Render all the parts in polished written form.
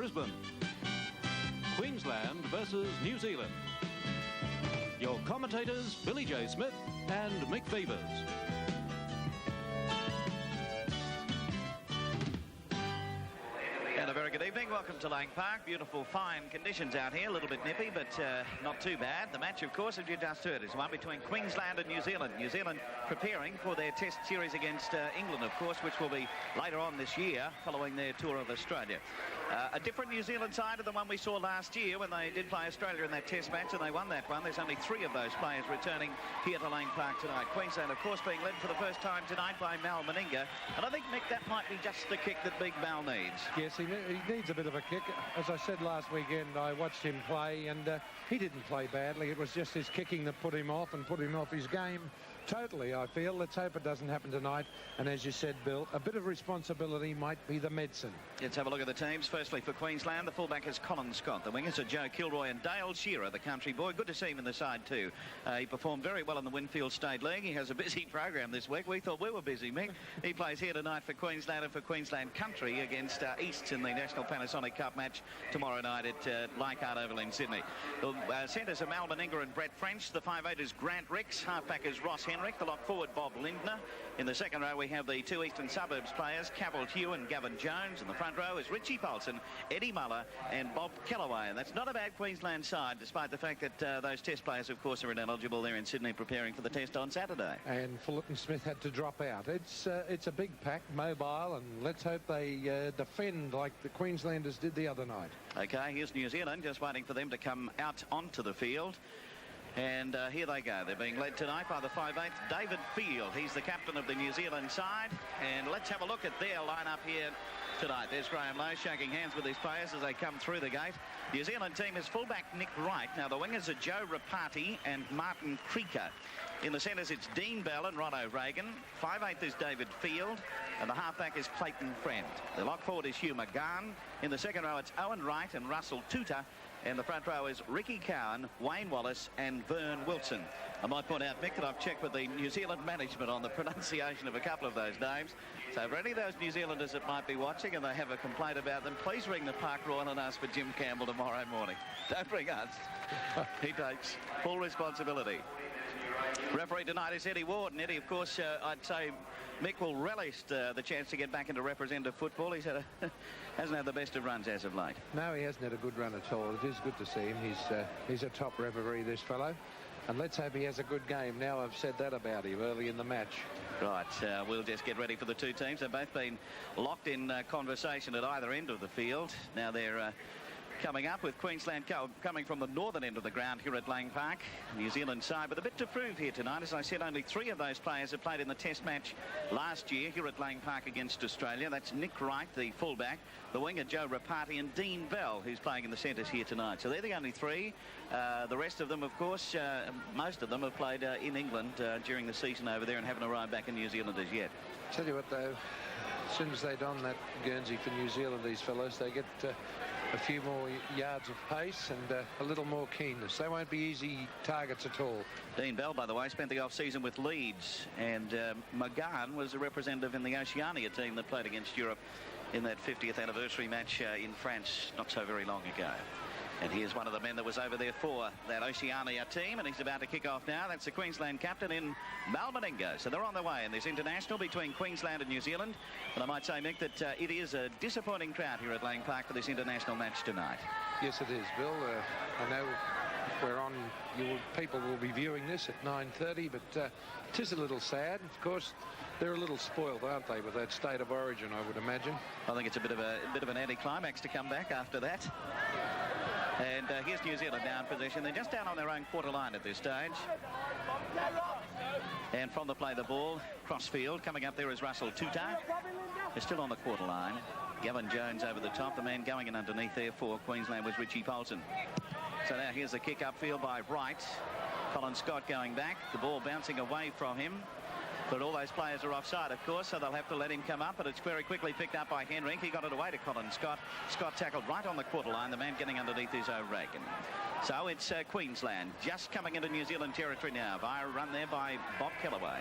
Brisbane. Queensland versus New Zealand. Your commentators, Billy J. Smith and Mick Fevers. And a very good evening. Welcome to Lang Park. Beautiful, fine conditions out here. A little bit nippy, but not too bad. The match, of course, as you just heard, is one between Queensland and New Zealand. New Zealand preparing for their test series against England, of course, which will be later on this year following their tour of Australia. A different New Zealand side to the one we saw last year when they did play Australia in that test match, and they won that one. There's only 3 of those players returning here to Lang Park tonight. Queensland, of course, being led for the first time tonight by Mal Meninga. And I think, Mick, that might be just the kick that big Mal needs. Yes, he needs a bit of a kick. As I said last weekend, I watched him play, and he didn't play badly. It was just his kicking that put him off and put him off his game totally, I feel. Let's hope it doesn't happen tonight. And as you said, Bill, a bit of responsibility might be the medicine. Let's have a look at the teams. Firstly, for Queensland, the fullback is Colin Scott. The wingers are Joe Kilroy and Dale Shearer, the country boy. Good to see him in the side too. He performed very well in the Winfield State League. He has a busy program this week. We thought we were busy, Mick. He plays here tonight for Queensland and for Queensland Country against Easts in the National Panasonic Cup match tomorrow night at Leichhardt Oval in Sydney. The centres are Mal Meninga and Brett French. The 5'8" is Grant Ricks. Halfback is Ross Henrik. The lock forward, Bob Lindner. In the second row, we have the 2 Eastern Suburbs players, Cavill Hugh and Gavin Jones. In the front row is Richie Paulson, Eddie Muller and Bob Kellaway. And that's not a bad Queensland side, despite the fact that those test players, of course, are ineligible. They're in Sydney preparing for the test on Saturday. And Fullerton Smith had to drop out. It's a big pack, mobile, and let's hope they defend like the Queenslanders did the other night. OK, here's New Zealand, just waiting for them to come out onto the field. And here they go. They're being led tonight by the 5'8", David Field. He's the captain of the New Zealand side. And let's have a look at their lineup here tonight. There's Graham Lowe shaking hands with his players as they come through the gate. New Zealand team is fullback Nick Wright. Now, the wingers are Joe Rapati and Martin Creaker. In the centres, it's Dean Bell and Ron O'Regan. 5'8" is David Field. And the halfback is Clayton Friend. The lock forward is Hugh McGahn. In the second row, it's Owen Wright and Russell Tuta. And the front row is Ricky Cowan, Wayne Wallace and Vern Wilson. I might point out, Mick, that I've checked with the New Zealand management on the pronunciation of a couple of those names. So for any of those New Zealanders that might be watching and they have a complaint about them, please ring the Park Royal and ask for Jim Campbell tomorrow morning. Don't ring us. He takes full responsibility. Referee tonight is Eddie Ward. And Eddie, of course, I'd say Mick will relish the chance to get back into representative football. He's had hasn't had the best of runs as of late. No, he hasn't had a good run at all. It is good to see him. He's a top referee, this fellow. And let's hope he has a good game. Now I've said that about him early in the match. Right, we'll just get ready for the two teams. They've both been locked in conversation at either end of the field. Now they're coming up with Queensland coming from the northern end of the ground here at Lang Park. New Zealand side with a bit to prove here tonight. As I said, only 3 of those players have played in the test match last year here at Lang Park against Australia. That's Nick Wright, the fullback, the winger Joe Rapati and Dean Bell, who's playing in the centres here tonight. So they're the only 3. The rest of them, of course, most of them have played in England during the season over there and haven't arrived back in New Zealand as yet. Tell you what, though, as soon as they don that Guernsey for New Zealand, these fellows, they get a few more yards of pace and a little more keenness. They won't be easy targets at all. Dean Bell, by the way, spent the off-season with Leeds, and McGahn was a representative in the Oceania team that played against Europe in that 50th anniversary match in France not so very long ago. And here's one of the men that was over there for that Oceania team, and he's about to kick off now. That's the Queensland captain in Mal Meninga. So they're on their way in this international between Queensland and New Zealand. And I might say, Mick, that it is a disappointing crowd here at Lang Park for this international match tonight. Yes, it is, Bill. I know we're on, people will be viewing this at 9:30, but it is a little sad. Of course, they're a little spoiled, aren't they, with that state of origin, I would imagine. I think it's a bit of an anticlimax to come back after that. And here's New Zealand now in position. They're just down on their own quarter line at this stage. And from the play the ball, crossfield. Coming up there is Russell Tuta. They're still on the quarter line. Gavin Jones over the top. The man going in underneath there for Queensland was Richie Paulson. So now here's the kick upfield by Wright. Colin Scott going back. The ball bouncing away from him. But all those players are offside, of course, so they'll have to let him come up. But it's very quickly picked up by Henrik. He got it away to Colin Scott. Scott tackled right on the quarter line. The man getting underneath is O'Regan. So it's Queensland just coming into New Zealand territory now via a run there by Bob Kellaway.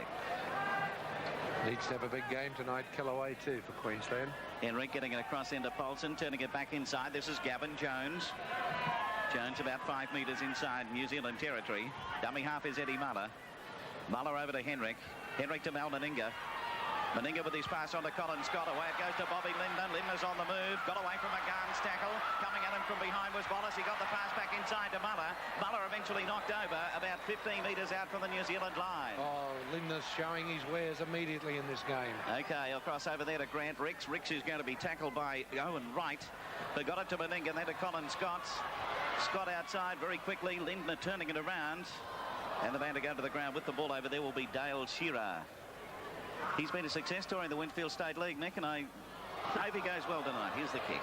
Needs to have a big game tonight, Kellaway too, for Queensland. Henrik getting it across into Paulson, turning it back inside. This is Gavin Jones. Jones about 5 metres inside New Zealand territory. Dummy half is Eddie Muller. Muller over to Henrik. Henrik to Mal Meninga. Meninga with his pass on to Colin Scott. Away it goes to Bobby Lindner. Lindner's on the move. Got away from McGann's tackle. Coming at him from behind was Wallace. He got the pass back inside to Muller. Muller eventually knocked over about 15 metres out from the New Zealand line. Oh, Lindner's showing his wares immediately in this game. Okay, he'll cross over there to Grant Ricks. Ricks is going to be tackled by Owen Wright. They got it to Meninga, then to Colin Scott. Scott outside very quickly. Lindner turning it around. And the man to go to the ground with the ball over there will be Dale Shearer. He's been a success story in the Winfield State League, Nick, and I hope he goes well tonight. Here's the kick.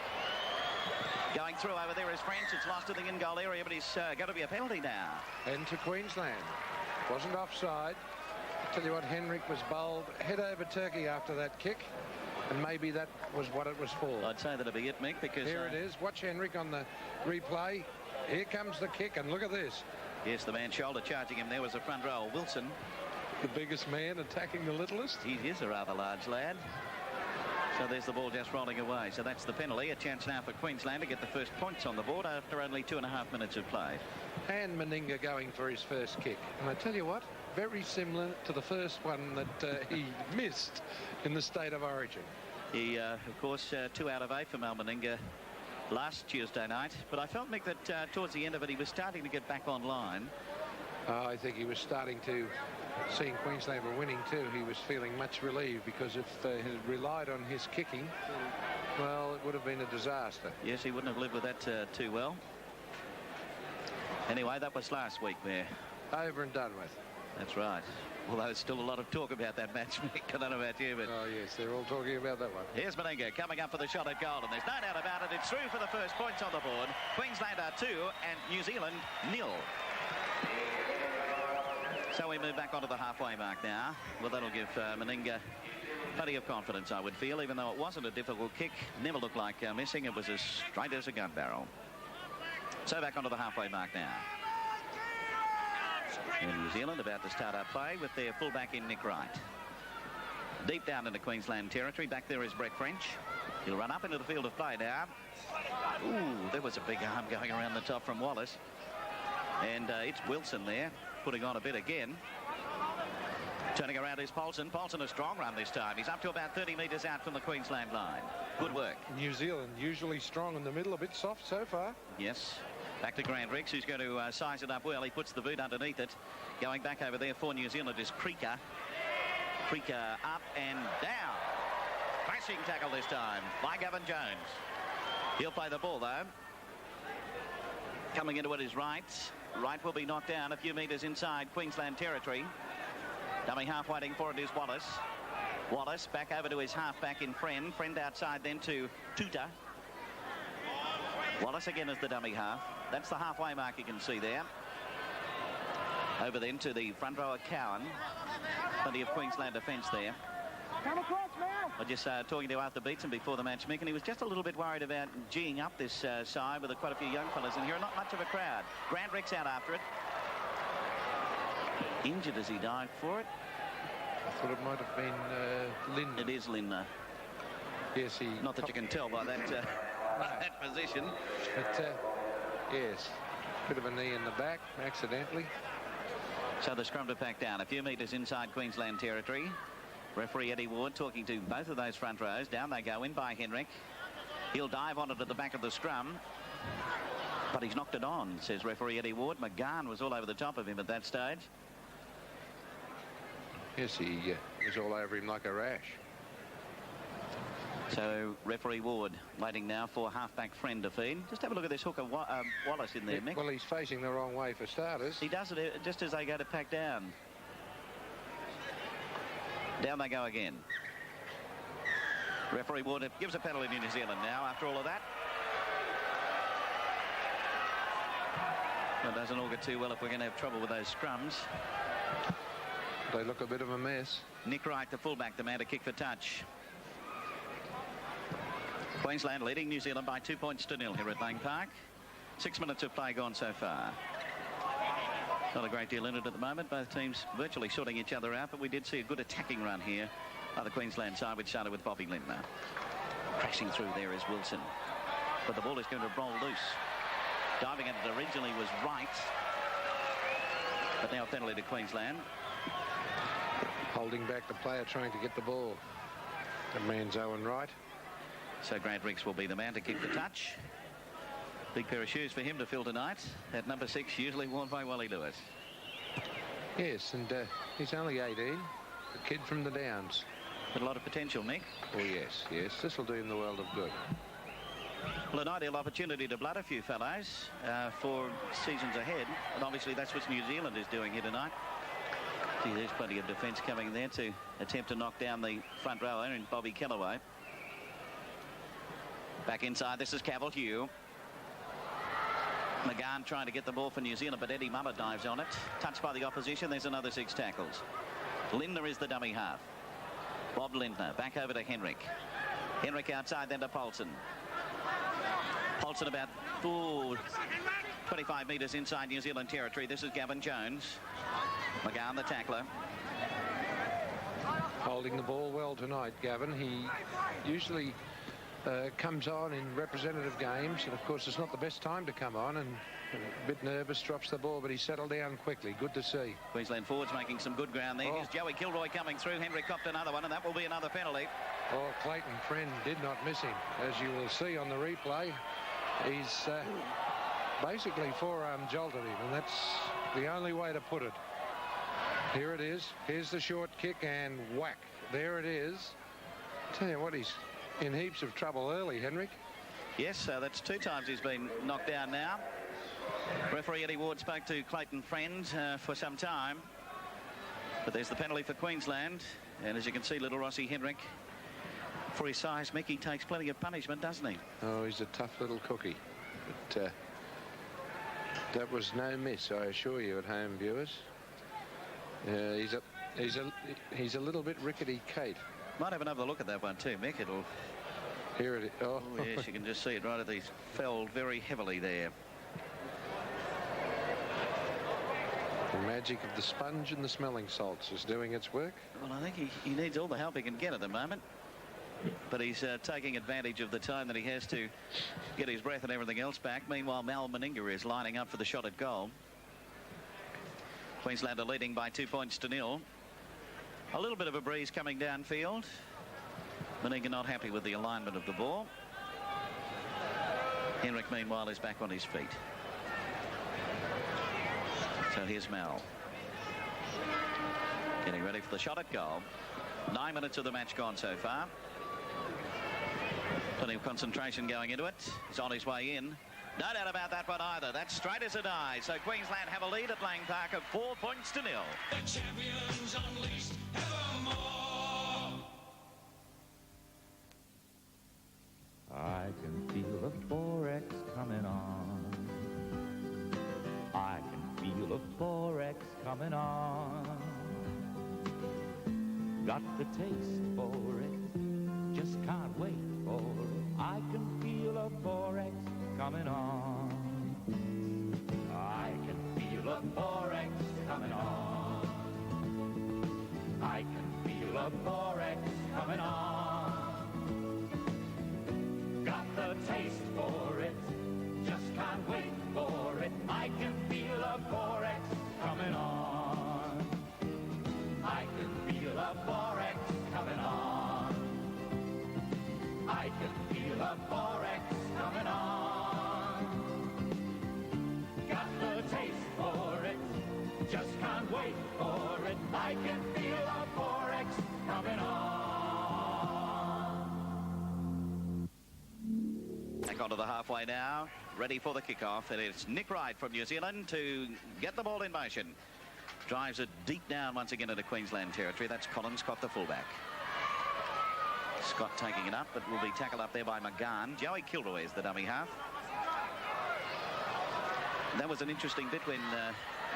Going through over there is French. It's lost to the in-goal area, but it's going to be a penalty now. And to Queensland. Wasn't offside. I tell you what, Henrik was bowled head over turkey after that kick, and maybe that was what it was for. I'd say that'll be it, Mick, because... Here it is. Watch Henrik on the replay. Here comes the kick, and look at this. Yes, the man shoulder charging him there was the front row, Wilson. The biggest man attacking the littlest. He is a rather large lad. So there's the ball just rolling away. So that's the penalty. A chance now for Queensland to get the first points on the board after only 2.5 minutes of play. And Meninga going for his first kick. And I tell you what, very similar to the first one that he missed in the State of Origin. He, of course, 2 out of 8 for Mal Meninga last Tuesday night. But I felt, Mick, that towards the end of it, he was starting to get back online. I think he was starting to, seeing Queensland were winning too, he was feeling much relieved, because if he had relied on his kicking, well, it would have been a disaster. Yes, he wouldn't have lived with that too well. Anyway, that was last week there. Over and done with. That's right. Although there's still a lot of talk about that match, Mick. I don't know about you, but... Oh, yes, they're all talking about that one. Here's Meninga coming up for the shot at goal, and there's no doubt about it. It's through for the first points on the board. Queensland are 2 and New Zealand 0. So we move back onto the halfway mark now. Well, that'll give Meninga plenty of confidence, I would feel, even though it wasn't a difficult kick. Never looked like missing. It was as straight as a gun barrel. So back onto the halfway mark now. And New Zealand about to start up play with their fullback in Nick Wright. Deep down into Queensland territory. Back there is Brett French. He'll run up into the field of play now. Ooh, there was a big arm going around the top from Wallace. And it's Wilson there, putting on a bit again. Turning around is Paulson. Paulson a strong run this time. He's up to about 30 metres out from the Queensland line. Good work. New Zealand usually strong in the middle, a bit soft so far. Yes. Back to Grant Ricks, who's going to size it up well. He puts the boot underneath it. Going back over there for New Zealand is Creaker. Creaker up and down. Crashing tackle this time by Gavin Jones. He'll play the ball though. Coming into it is Wright. Wright will be knocked down a few metres inside Queensland territory. Dummy half waiting for it is Wallace. Wallace back over to his halfback in Friend. Friend outside then to Tuta. Wallace again as the dummy half. That's the halfway mark you can see there. Over then to the front row of Cowan. Plenty of Queensland defence there. Come across, Mal. I just talking to Arthur Beetson before the match, Mick, and he was just a little bit worried about geeing up this side with quite a few young fellas in here. Not much of a crowd. Grant Ricks out after it. Injured as he dived for it. I thought it might have been Lindner. It is Lindner. Yes, he... Not that you can tell by that, that position. But, yes, bit of a knee in the back, accidentally. So the scrum to pack down. A few metres inside Queensland territory. Referee Eddie Ward talking to both of those front rows. Down they go, in by Henrik. He'll dive on it at the back of the scrum. But he's knocked it on, says referee Eddie Ward. McGann was all over the top of him at that stage. Yes, he was all over him like a rash. So referee Ward waiting now for halfback Friend to feed. Just have a look at this hooker Wallace in there, Mick. Well, he's facing the wrong way for starters. He does it just as they go to pack down. Down they go again. Referee Ward gives a penalty to New Zealand now after all of that. That doesn't augur too well if we're going to have trouble with those scrums. They look a bit of a mess. Nick Wright, the fullback, the man to kick for touch. Queensland leading New Zealand by 2 points to 0 here at Lang Park. 6 minutes of play gone so far. Not a great deal in it at the moment. Both teams virtually sorting each other out, but we did see a good attacking run here by the Queensland side, which started with Bobby Lindner. Crashing through there is Wilson. But the ball is going to roll loose. Diving at it originally was Wright. But now a penalty to Queensland. Holding back the player trying to get the ball. That man's Owen Wright. So Grant Ricks will be the man to keep the touch. Big pair of shoes for him to fill tonight. At number 6, usually worn by Wally Lewis. Yes, and he's only 18. A kid from the Downs. But a lot of potential, Mick. Oh, yes, yes. This will do him the world of good. Well, an ideal opportunity to blood a few fellows for seasons ahead. And obviously that's what New Zealand is doing here tonight. See, there's plenty of defence coming there to attempt to knock down the front rower and Bobby Kellaway. Back inside, this is Cavill-Hugh. McGann trying to get the ball for New Zealand, but Eddie Muller dives on it. Touched by the opposition, there's another 6 tackles. Lindner is the dummy half. Bob Lindner, back over to Henrik. Henrik outside, then to Paulson. Paulson about 25 metres inside New Zealand territory. This is Gavin Jones. McGann, the tackler. Holding the ball well tonight, Gavin. He usually comes on in representative games, and of course it's not the best time to come on, and a bit nervous, drops the ball, but he settled down quickly. Good to see. Queensland forwards making some good ground there. Here's Joey Kilroy coming through. Henry copped another one, and that will be another penalty. Oh, Clayton Friend did not miss him. As you will see on the replay, he's basically forearm jolted him, and that's the only way to put it. Here it is. Here's the short kick, and whack. There it is. Tell you what, he's in heaps of trouble early, Henrik. Yes, that's 2 times he's been knocked down now. Referee Eddie Ward spoke to Clayton Friend for some time. But there's the penalty for Queensland. And as you can see, little Rossi Henrik, for his size, Mickey takes plenty of punishment, doesn't he? Oh, he's a tough little cookie. But that was no miss, I assure you, at home viewers. He's a little bit rickety, Kate. Might have another look at that one too, Mick. It'll. Here it is. Oh, yes, you can just see it right at these. Fell very heavily there. The magic of the sponge and the smelling salts is doing its work. Well, I think he needs all the help he can get at the moment. But he's taking advantage of the time that he has to get his breath and everything else back. Meanwhile, Mal Meninga is lining up for the shot at goal. Queensland are leading by 2 points to 0. A little bit of a breeze coming downfield. Meninga not happy with the alignment of the ball. Henrik, meanwhile, is back on his feet. So here's Mal. Getting ready for the shot at goal. 9 minutes of the match gone so far. Plenty of concentration going into it. He's on his way in. No doubt about that one either. That's straight as a die. So Queensland have a lead at Lang Park of 4 points to 0. The champions unleashed evermore. I can feel the 4X coming on. I can feel the 4X coming on. Got the taste for it, just can't wait for it. I can feel a 4X coming on. I can feel a 4X coming on. I can feel a 4X coming on. Got the taste for it, just can't wait for it. I can feel a 4X coming on. I can feel a 4X coming on. I can feel a 4X coming on. Got the taste for it, just can't wait for it. I can feel a 4X coming on. Back onto the halfway now, ready for the kickoff, and it's Nick Wright from New Zealand to get the ball in motion. Drives it deep down once again into Queensland territory. That's Colin Scott, the fullback. Scott taking it up, but will be tackled up there by McGann. Joey Kilroy is the dummy half. That was an interesting bit when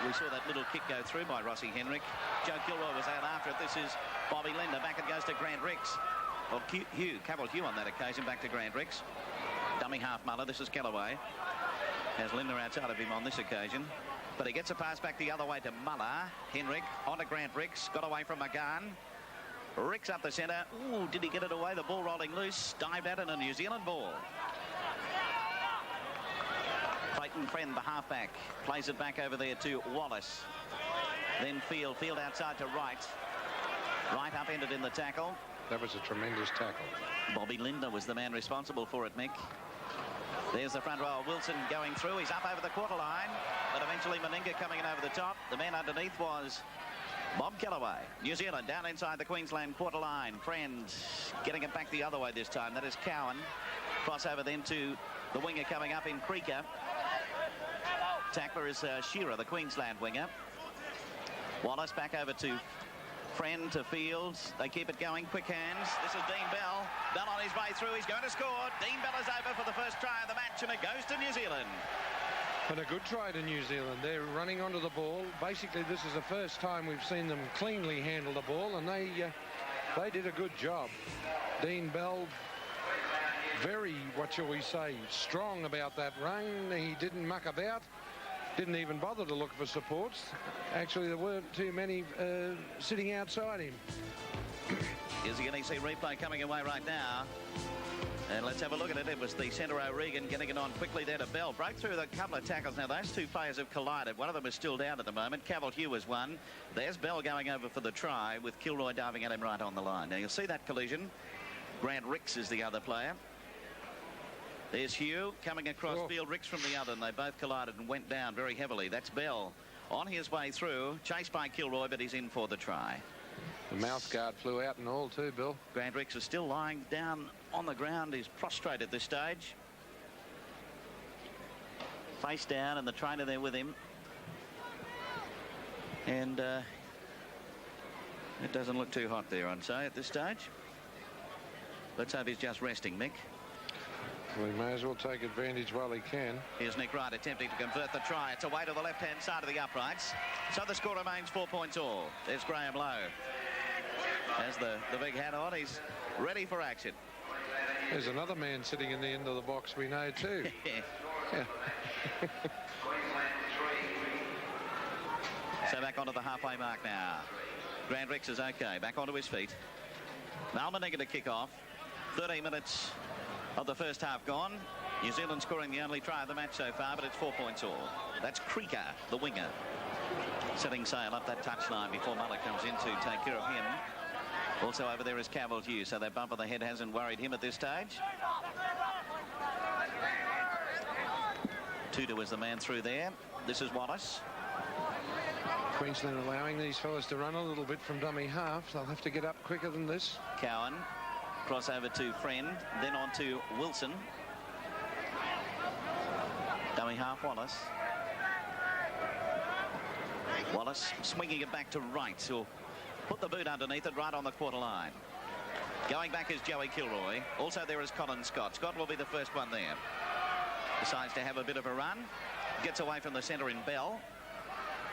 we saw that little kick go through by Rossi Henrik. Joe Kilroy was out after it. This is Bobby Lindner. Back it goes to Grant Ricks. Or Cavill-Hugh on that occasion, back to Grant Ricks. Dummy half Muller. This is Kellaway. Has Lindner outside of him on this occasion. But he gets a pass back the other way to Muller. Henrik on to Grant Ricks. Got away from McGann. Ricks up the centre. Ooh, did he get it away? The ball rolling loose. Dived at it, a New Zealand ball. Clayton Friend, the halfback, plays it back over there to Wallace. Then Field outside to Wright. Wright upended in the tackle. That was a tremendous tackle. Bobby Lindner was the man responsible for it, Mick. There's the front row. Wilson going through. He's up over the quarter line, but eventually Meninga coming in over the top. The man underneath was Bob Kellaway. New Zealand down inside the Queensland quarter line. Friend getting it back the other way this time. That is Cowan. Crossover then to the winger coming up in Creeker. Tackler is Shearer, the Queensland winger. Wallace back over to Friend, to Fields. They keep it going. Quick hands. This is Dean Bell. Bell on his way through. He's going to score. Dean Bell is over for the first try of the match, and it goes to New Zealand. And a good try to New Zealand. They're running onto the ball. Basically, this is the first time we've seen them cleanly handle the ball, and they did a good job. Dean Bell, very, what shall we say, strong about that run. He didn't muck about. Didn't even bother to look for supports. Actually, there weren't too many sitting outside him. Here's the NEC replay coming away right now. And let's have a look at it. It was the centre O'Regan getting it on quickly there to Bell. Broke through a couple of tackles. Now, those two players have collided. One of them is still down at the moment. Cavill-Hugh was one. There's Bell going over for the try with Kilroy diving at him right on the line. Now, you'll see that collision. Grant Ricks is the other player. There's Hugh coming across field, Ricks from the other, and they both collided and went down very heavily. That's Bell on his way through, chased by Kilroy, but he's in for the try. The mouth guard flew out and all too, Bill. Grant Ricks is still lying down on the ground. He's prostrate at this stage. Face down, and the trainer there with him. And it doesn't look too hot there, I'd say, at this stage. Let's hope he's just resting, Mick. Well, he may as well take advantage while he can. Here's Nick Wright attempting to convert the try. It's away to the left-hand side of the uprights. So the score remains 4 points all. There's Graham Lowe. Has the big hat on. He's ready for action. There's another man sitting in the end of the box we know too. Yeah. So back onto the halfway mark now. Grant Ricks is okay. Back onto his feet. Mal Meninga to kick off. 13 minutes of the first half gone. New Zealand scoring the only try of the match so far, but it's 4 points all. That's Creeker, the winger, setting sail up that touchline before Muller comes in to take care of him. Also over there is Cavill-Hugh, so that bump of the head hasn't worried him at this stage. Tutu is the man through there. This is Wallace. Queensland allowing these fellas to run a little bit from dummy half. They'll have to get up quicker than this. Cowan. Crossover to Friend, then on to Wilson. Dummy half Wallace. Wallace swinging it back to Wright. He'll put the boot underneath it right on the quarter line. Going back is Joey Kilroy. Also there is Colin Scott. Scott will be the first one there. Decides to have a bit of a run. Gets away from the centre in Bell.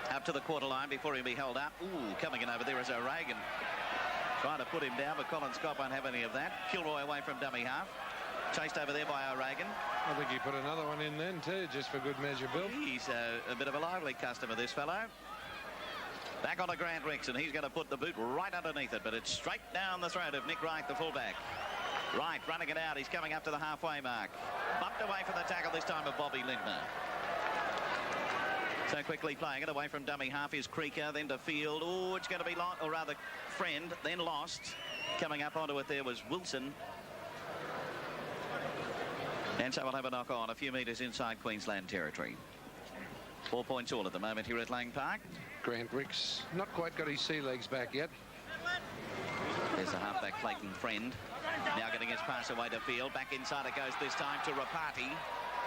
Up to the quarter line before he'll be held up. Ooh, coming in over there is O'Regan. Trying to put him down, but Colin Scott won't have any of that. Kilroy away from dummy half. Chased over there by O'Regan. I think he put another one in then too, just for good measure, Bill. He's a bit of a lively customer, this fellow. Back on to Grant Ricks, and he's going to put the boot right underneath it, but it's straight down the throat of Nick Wright, the fullback. Wright running it out. He's coming up to the halfway mark. Bumped away from the tackle this time of Bobby Lindner. So quickly playing it away from dummy half is Creeker, then to Field. Oh, it's going to be lost, or rather Friend, then lost. Coming up onto it there was Wilson. And so we'll have a knock on a few metres inside Queensland territory. 4 points all at the moment here at Lang Park. Grant Ricks not quite got his sea legs back yet. There's the halfback Clayton Friend. Now getting his pass away to Field. Back inside it goes this time to Rapati.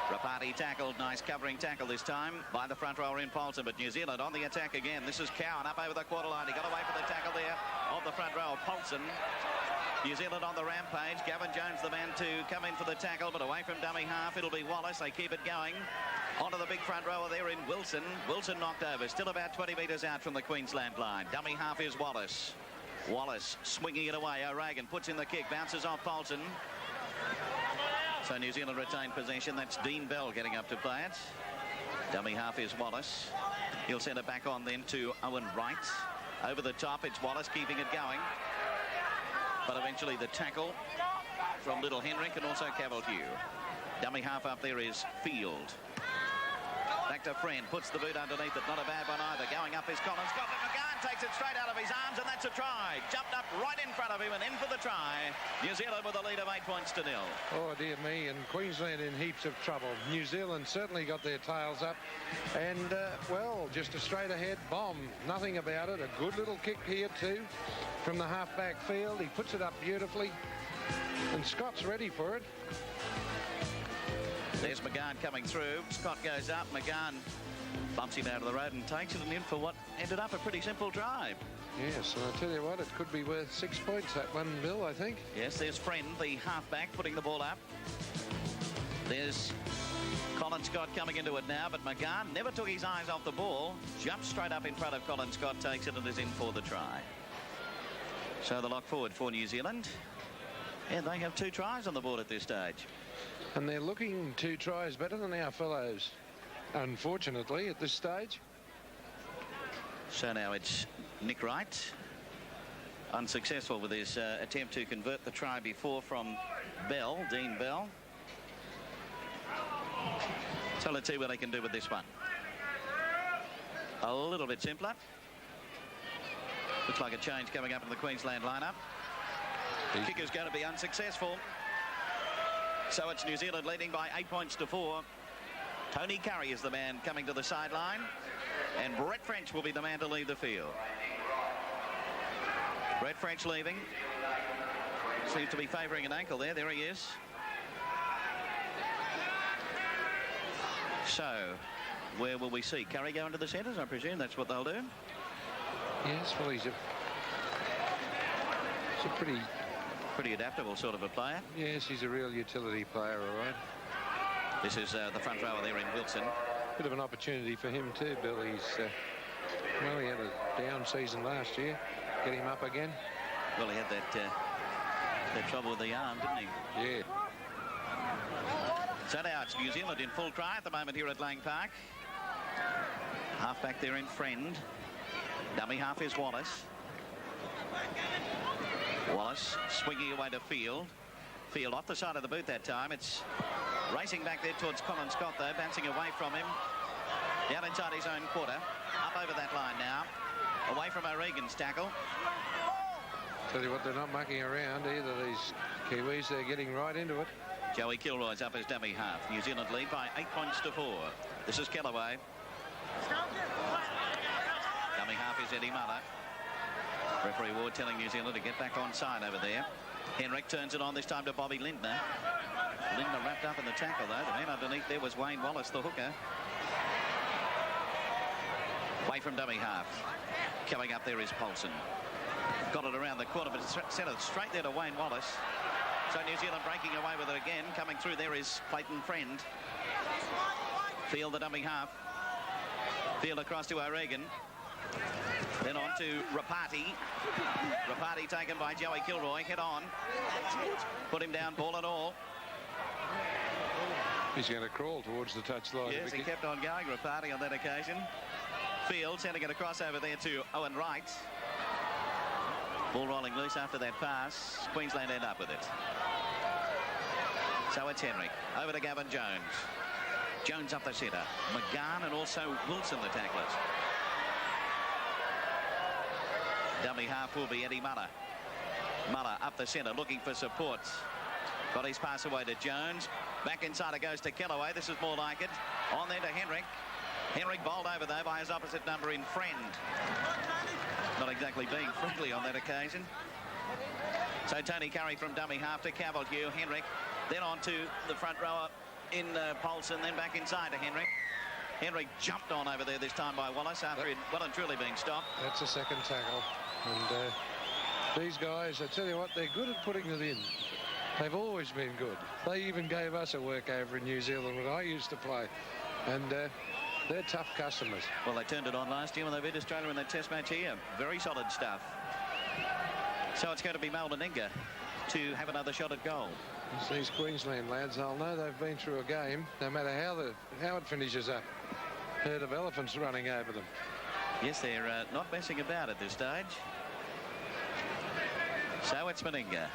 Rapati tackled. Nice covering tackle this time by the front rower in Paulson. But New Zealand on the attack again. This is Cowan up over the quarter line. He got away for the tackle there of the front row of Paulson. New Zealand on the rampage. Gavin Jones the man to come in for the tackle, but away from dummy half it'll be Wallace. They keep it going. Onto the big front rower there in Wilson. Wilson knocked over. Still about 20 metres out from the Queensland line. Dummy half is Wallace. Wallace swinging it away. O'Regan puts in the kick. Bounces off Paulson. So New Zealand retain possession. That's Dean Bell getting up to play it. Dummy half is Wallace. He'll send it back on then to Owen Wright. Over the top, it's Wallace keeping it going. But eventually the tackle from Little Henrik and also Cavalier. Dummy half up there is Field. Back to Friend, puts the boot underneath it. Not a bad one either. Going up is Collins. Got it. McGann takes it straight out of his arms, and that's a try. Jumped up right in front of him and in for the try. New Zealand with a lead of 8 points to 0. Oh, dear me, and Queensland in heaps of trouble. New Zealand certainly got their tails up. And, well, just a straight ahead bomb. Nothing about it. A good little kick here, too, from the half-back field. He puts it up beautifully. And Scott's ready for it. There's McGann coming through. Scott goes up. McGann bumps him out of the road and takes it in for what ended up a pretty simple drive. Yes, and I tell you what, it could be worth 6 points, that one, Bill, I think. Yes, there's Friend, the halfback, putting the ball up. There's Colin Scott coming into it now, but McGann never took his eyes off the ball. Jumped straight up in front of Colin Scott, takes it and is in for the try. So the lock forward for New Zealand. And they have 2 tries on the board at this stage. And they're looking 2 tries better than our fellows, unfortunately, at this stage. So now it's Nick Wright, unsuccessful with his attempt to convert the try before from Bell, Dean Bell. So let's see what they can do with this one. A little bit simpler. Looks like a change coming up in the Queensland lineup. Kicker's going to be unsuccessful. So it's New Zealand leading by 8 points to 4. Tony Curry is the man coming to the sideline, and Brett French will be the man to leave the field. Brett French leaving. Seems to be favouring an ankle there. There he is. So, where will we see Curry go into the centres? I presume that's what they'll do. Yes, well, he's a pretty adaptable sort of a player. Yes, he's a real utility player, all right. This is the front rower there in Wilson. Bit of an opportunity for him too, Bill. He's, well, he had a down season last year. Get him up again. Well, he had that trouble with the arm, didn't he? Yeah. So now it's New Zealand in full cry at the moment here at Lang Park. Half back there in Friend. Dummy half is Wallace. Wallace swinging away to Field. Field off the side of the boot that time. It's racing back there towards Colin Scott, though, bouncing away from him. Down inside his own quarter. Up over that line now. Away from O'Regan's tackle. Tell you what, they're not mucking around either, these Kiwis. They're getting right into it. Joey Kilroy's up as dummy half. New Zealand lead by 8 points to 4. This is Kellaway. Dummy half is Eddie Muller. Referee Ward telling New Zealand to get back on side over there. Henrik turns it on this time to Bobby Lindner. Lindner wrapped up in the tackle, though. The man underneath there was Wayne Wallace, the hooker. Away from dummy half. Coming up there is Paulson. Got it around the corner, but it's sent it straight there to Wayne Wallace. So New Zealand breaking away with it again. Coming through there is Clayton Friend. Field the dummy half. Field across to O'Regan. Then on to Rapati. Rapati taken by Joey Kilroy. Head on. Put him down, ball and all. He's going to crawl towards the touchline. Yes, he kept on going, Rapati, on that occasion. Field sending it across over there to Owen Wright. Ball rolling loose after that pass. Queensland end up with it. So it's Henrik. Over to Gavin Jones. Jones up the centre. McGann and also Wilson, the tacklers. Dummy half will be Eddie Muller. Muller up the centre looking for support. Got his pass away to Jones. Back inside it goes to Kellaway. This is more like it. On there to Henrik. Henrik bowled over though by his opposite number in Friend. Not exactly being friendly on that occasion. So Tony Curry from dummy half to Cavalier. Henrik then on to the front rower in Paulson, then back inside to Henrik. Henrik jumped on over there this time by Wallace after he'd well and truly being stopped. That's a second tackle. And these guys, I tell you what, they're good at putting it in. They've always been good. They even gave us a work over in New Zealand when I used to play. And they're tough customers. Well, they turned it on last year when they beat Australia in that test match here. Very solid stuff. So it's going to be Melbourne Inga to have another shot at goal. It's these Queensland lads, they'll know they've been through a game, no matter how it finishes up. Herd of elephants running over them. Yes, they're not messing about at this stage. So it's Meninga.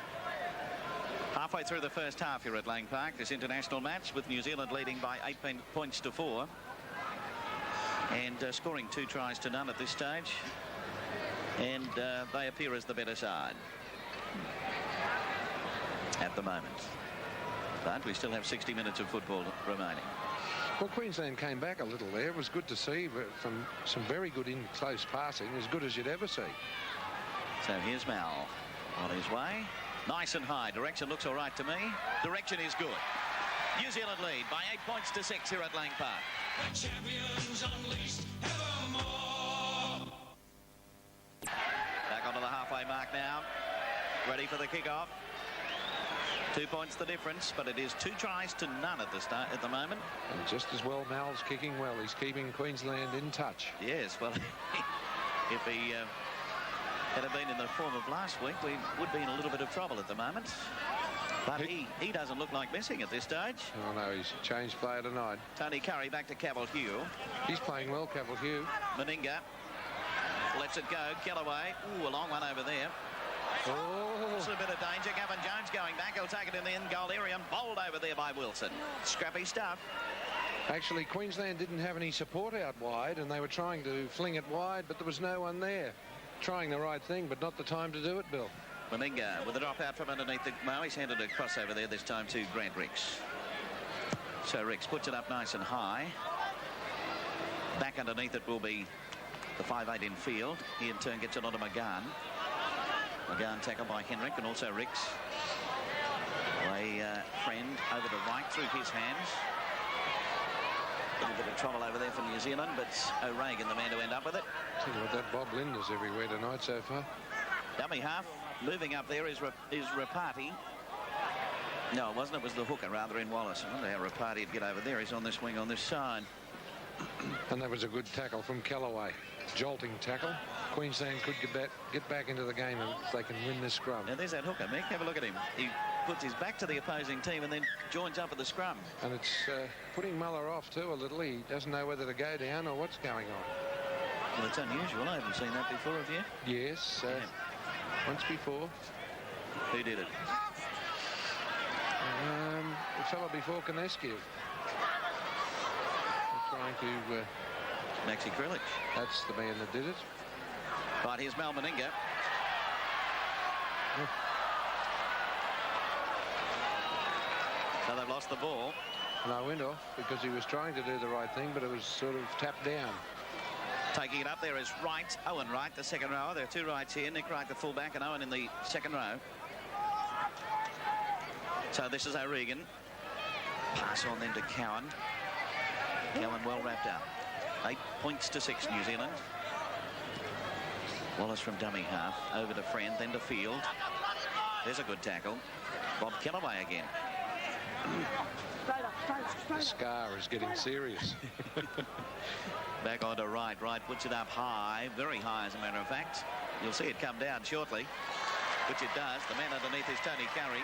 Halfway through the first half here at Lang Park, this international match with New Zealand leading by 8 points to 4 and scoring 2 tries to none at this stage, and they appear as the better side at the moment, but we still have 60 minutes of football remaining. Well, Queensland came back a little there. It was good to see, but from some very good in close passing, as good as you'd ever see. So here's Mal on his way. Nice and high. Direction looks all right to me. Direction is good. New Zealand lead by 8 points to 6 here at Lang Park. The champions unleashed evermore. Back onto the halfway mark now. Ready for the kickoff. 2 points the difference, but it is 2 tries to none at the start at the moment. And just as well, Mal's kicking well. He's keeping Queensland in touch. Yes, well, if he had been in the form of last week, we would be in a little bit of trouble at the moment. But he doesn't look like missing at this stage. Oh, no, he's changed player tonight. Tony Curry back to Cavill-Hugh. He's playing well, Cavill-Hugh. Meninga lets it go. Kellaway. Ooh, a long one over there. Oh. It's a bit of danger. Gavin Jones going back. He'll take it in the end goal area and bowled over there by Wilson. Scrappy stuff. Actually, Queensland didn't have any support out wide, and they were trying to fling it wide, but there was no one there. Trying the right thing, but not the time to do it, Bill. Meninga with a drop out from underneath the Mo. He's handed a cross over there, this time to Grant Ricks. So Ricks puts it up nice and high. Back underneath it will be the 5'8" in field. He in turn gets it onto McGann. McGann tackled by Henrik and also Ricks. A friend over the right through his hands. A little bit of trouble over there for New Zealand, but O'Regan the man to end up with it. Tell you what, that Bob Linder's everywhere tonight so far. Dummy half moving up there is Rapati. No, it wasn't. It was the hooker rather in Wallace. I wonder how Rapati would get over there. He's on this wing on this side. And that was a good tackle from Kellaway. Jolting tackle. Queensland could get back into the game if they can win this scrum. Now there's that hooker, Mick. Have a look at him. He puts his back to the opposing team and then joins up at the scrum. And it's putting Muller off too a little. He doesn't know whether to go down or what's going on. Well, it's unusual. I haven't seen that before, have you? Yes, once before. Who did it? The fellow before Konescu. Trying to... Maxi Krilich. That's the man that did it. Right, here's Mal Meninga. So they've lost the ball. And I went off because he was trying to do the right thing, but it was sort of tapped down. Taking it up there is Wright, Owen Wright, the second rower. There are 2 Wrights here. Nick Wright, the fullback, and Owen in the second row. So this is O'Regan. Pass on then to Cowan. Cowan well wrapped up. 8 points to 6, New Zealand. Wallace from dummy half. Over to Friend, then to Field. There's a good tackle. Bob Kellaway again. The scar is getting serious. Back onto Wright. Wright puts it up high, very high as a matter of fact. You'll see it come down shortly, which it does. The man underneath is Tony Curry.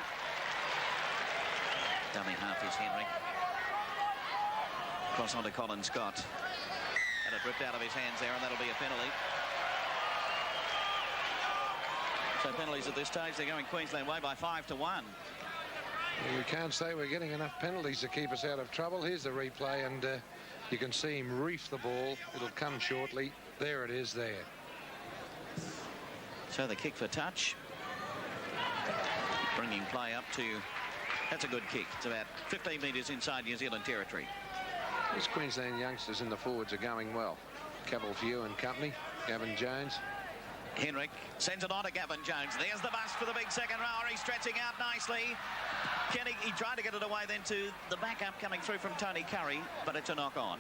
Dummy half is Henrik. Cross onto Colin Scott. And it ripped out of his hands there, and that'll be a penalty. So penalties at this stage, they're going Queensland way by 5-1. Well, we can't say we're getting enough penalties to keep us out of trouble. Here's the replay, and you can see him reef the ball. It'll come shortly. There it is there. So the kick for touch. Bringing play up to... That's a good kick. It's about 15 metres inside New Zealand territory. These Queensland youngsters in the forwards are going well. Cavill-Hugh and company. Gavin Jones. Henrik sends it on to Gavin Jones. There's the bust for the big second rower. He's stretching out nicely. He tried to get it away then to the backup coming through from Tony Curry, but it's a knock on.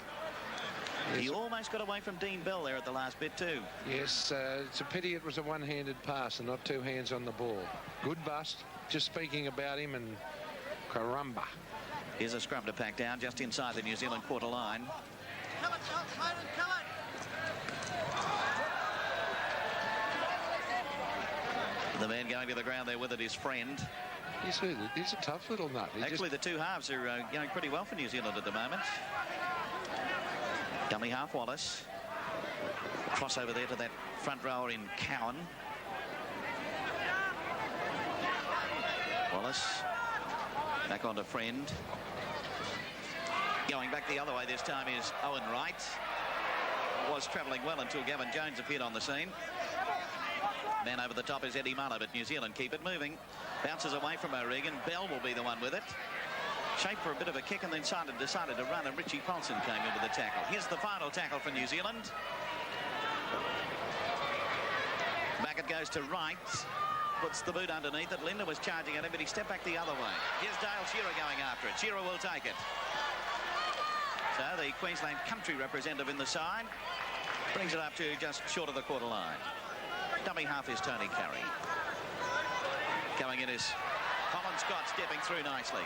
Yes. He almost got away from Dean Bell there at the last bit too. Yes, it's a pity it was a one-handed pass and not 2 hands on the ball. Good bust. Just speaking about him, and caramba. Here's a scrum to pack down just inside the New Zealand quarter line. The man going to the ground there with it is Friend. He's a tough little nut. Actually, the 2 halves are going pretty well for New Zealand at the moment. Dummy half Wallace. Cross over there to that front rower in Cowan. Wallace. Back on to Friend. Going back the other way this time is Owen Wright. Was travelling well until Gavin Jones appeared on the scene. Man over the top is Eddie Muller, but New Zealand keep it moving. Bounces away from O'Regan. Bell will be the one with it. Shaped for a bit of a kick and then decided to run, and Richie Paulson came in with the tackle. Here's the final tackle for New Zealand. Back it goes to Wright. Puts the boot underneath it. Linda was charging at him, but he stepped back the other way. Here's Dale Shearer going after it. Shearer will take it. So the Queensland country representative in the side brings it up to just short of the quarter line. Dummy half is Tony Curry. Coming in is Colin Scott, stepping through nicely.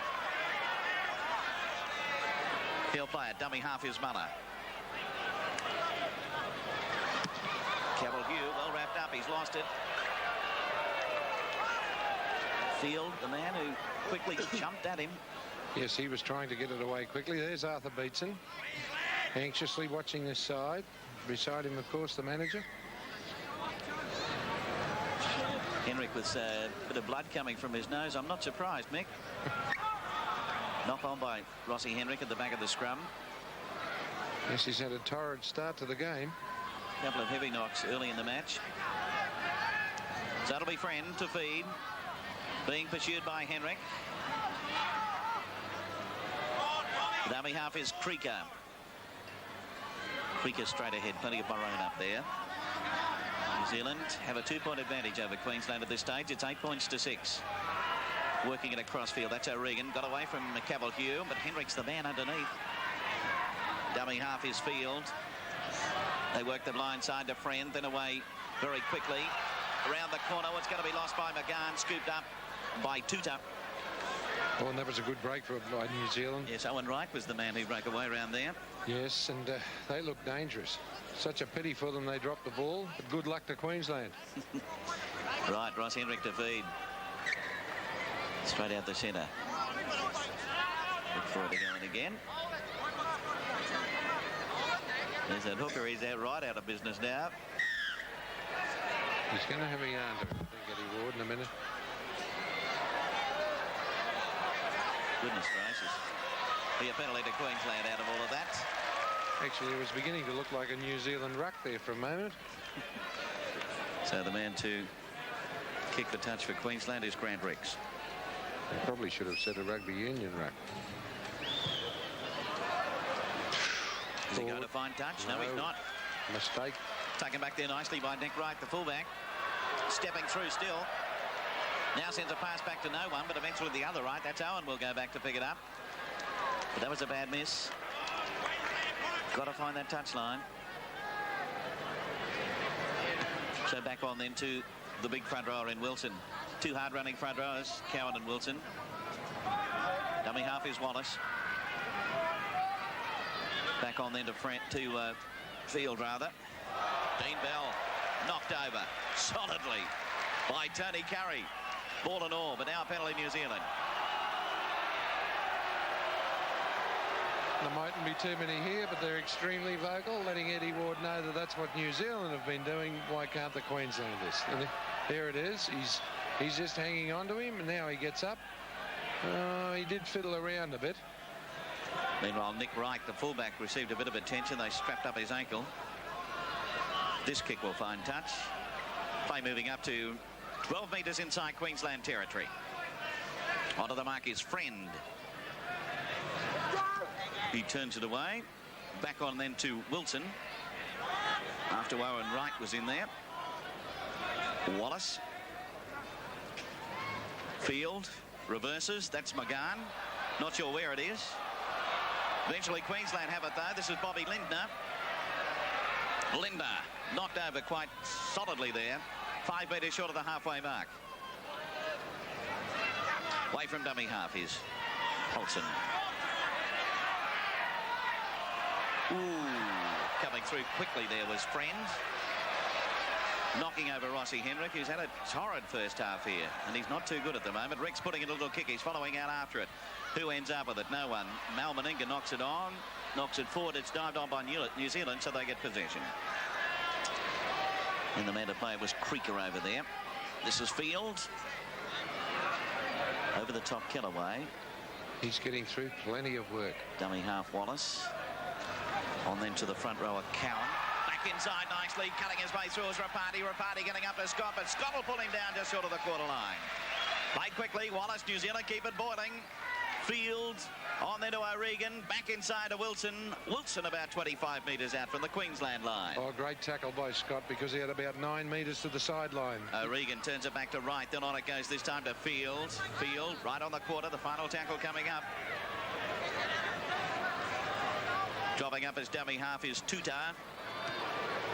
He'll play it. Dummy half is Muller. Cavill Hugh, well wrapped up. He's lost it. Field, the man who quickly jumped at him. Yes, he was trying to get it away quickly. There's Arthur Beetson, anxiously watching this side. Beside him, of course, the manager. Henrik with a bit of blood coming from his nose. I'm not surprised, Mick. Knock on by Rossi Henrik at the back of the scrum. Yes, he's had a torrid start to the game. A couple of heavy knocks early in the match. So that'll be Friend to feed. Being pursued by Henrik. Dummy half is Creaker. Creaker straight ahead. Plenty of Maroon up there. New Zealand have a 2-point advantage over Queensland at this stage. It's 8 points to 6. Working it across field. That's O'Regan. Got away from Cavill Hugh, but Henrik's the man underneath. Dummy half is Field. They work the blind side to Friend, then away very quickly. Around the corner, it's going to be lost by McGahn, scooped up by Tuta. Oh, and that was a good break by New Zealand. Yes, Owen Wright was the man who broke away around there. Yes, and they look dangerous. Such a pity for them they dropped the ball, but good luck to Queensland. Right, Ross Henrik to feed. Straight out the centre. Look for it again. There's that hooker. He's out right out of business now. He's going to have a yarn to, I think, Eddie Ward in a minute. Goodness gracious. Be a penalty to Queensland out of all of that. Actually, it was beginning to look like a New Zealand ruck there for a moment. So the man to kick the touch for Queensland is Grant Ricks. They probably should have said a rugby union ruck. Is he going to find touch? No, he's not. Mistake. Taken back there nicely by Nick Wright, the fullback. Stepping through still. Now sends a pass back to no one, but eventually the other right. That's Owen will go back to pick it up. But that was a bad miss. Got to find that touchline. So back on then to the big front rower in Wilson. Two hard-running front rowers, Cowan and Wilson. Dummy half is Wallace. Back on then to Field, rather. Dean Bell knocked over solidly by Tony Curry. Ball and all, but now a penalty New Zealand. There mightn't be too many here, but they're extremely vocal, letting Eddie Ward know that that's what New Zealand have been doing. Why can't the Queenslanders? And there it is. He's just hanging on to him, and now he gets up. He did fiddle around a bit. Meanwhile, Nick Wright, the fullback, received a bit of attention. They strapped up his ankle. This kick will find touch. Play moving up to 12 metres inside Queensland territory. Onto the mark is Friend. He turns it away. Back on then to Wilson. After Owen Wright was in there. Wallace. Field. Reverses. That's McGahn. Not sure where it is. Eventually Queensland have it though. This is Bobby Lindner. Lindner knocked over quite solidly there. 5 metres short of the halfway mark. Away from dummy half is Holson. Ooh, coming through quickly there was Friend. Knocking over Rossi Henrik, who's had a torrid first half here, and he's not too good at the moment. Rick's putting in a little kick. He's following out after it. Who ends up with it? No one. Mal Meninga knocks it on, knocks it forward. It's dived on by New Zealand, so they get possession. And the man to play was Creaker over there. This is Field. Over the top, Kellaway. He's getting through plenty of work. Dummy half, Wallace. On then to the front rower, Cowan. Back inside nicely, cutting his way through is Rapati. Rapati getting up to Scott, but Scott will pull him down just short of the quarter line. Played quickly, Wallace, New Zealand keep it boiling. Field on then to O'Regan, back inside to Wilson. Wilson about 25 metres out from the Queensland line. Oh, great tackle by Scott because he had about 9 metres to the sideline. O'Regan turns it back to right, then on it goes this time to Field. Field right on the quarter, the final tackle coming up. Dropping up as dummy half is Tuta.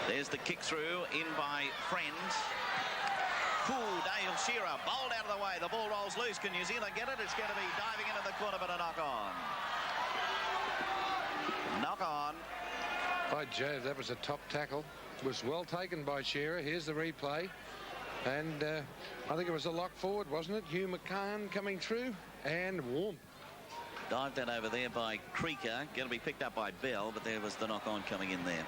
There's the kick through in by Friends. Dale Shearer bowled out of the way. The ball rolls loose. Can New Zealand get it? It's going to be diving into the corner, but a knock on. Knock on. By Jove, that was a top tackle. It was well taken by Shearer. Here's the replay. And I think it was a lock forward, wasn't it? Hugh McCann coming through and warm. Dived that over there by Creaker. Going to be picked up by Bell, but there was the knock on coming in there.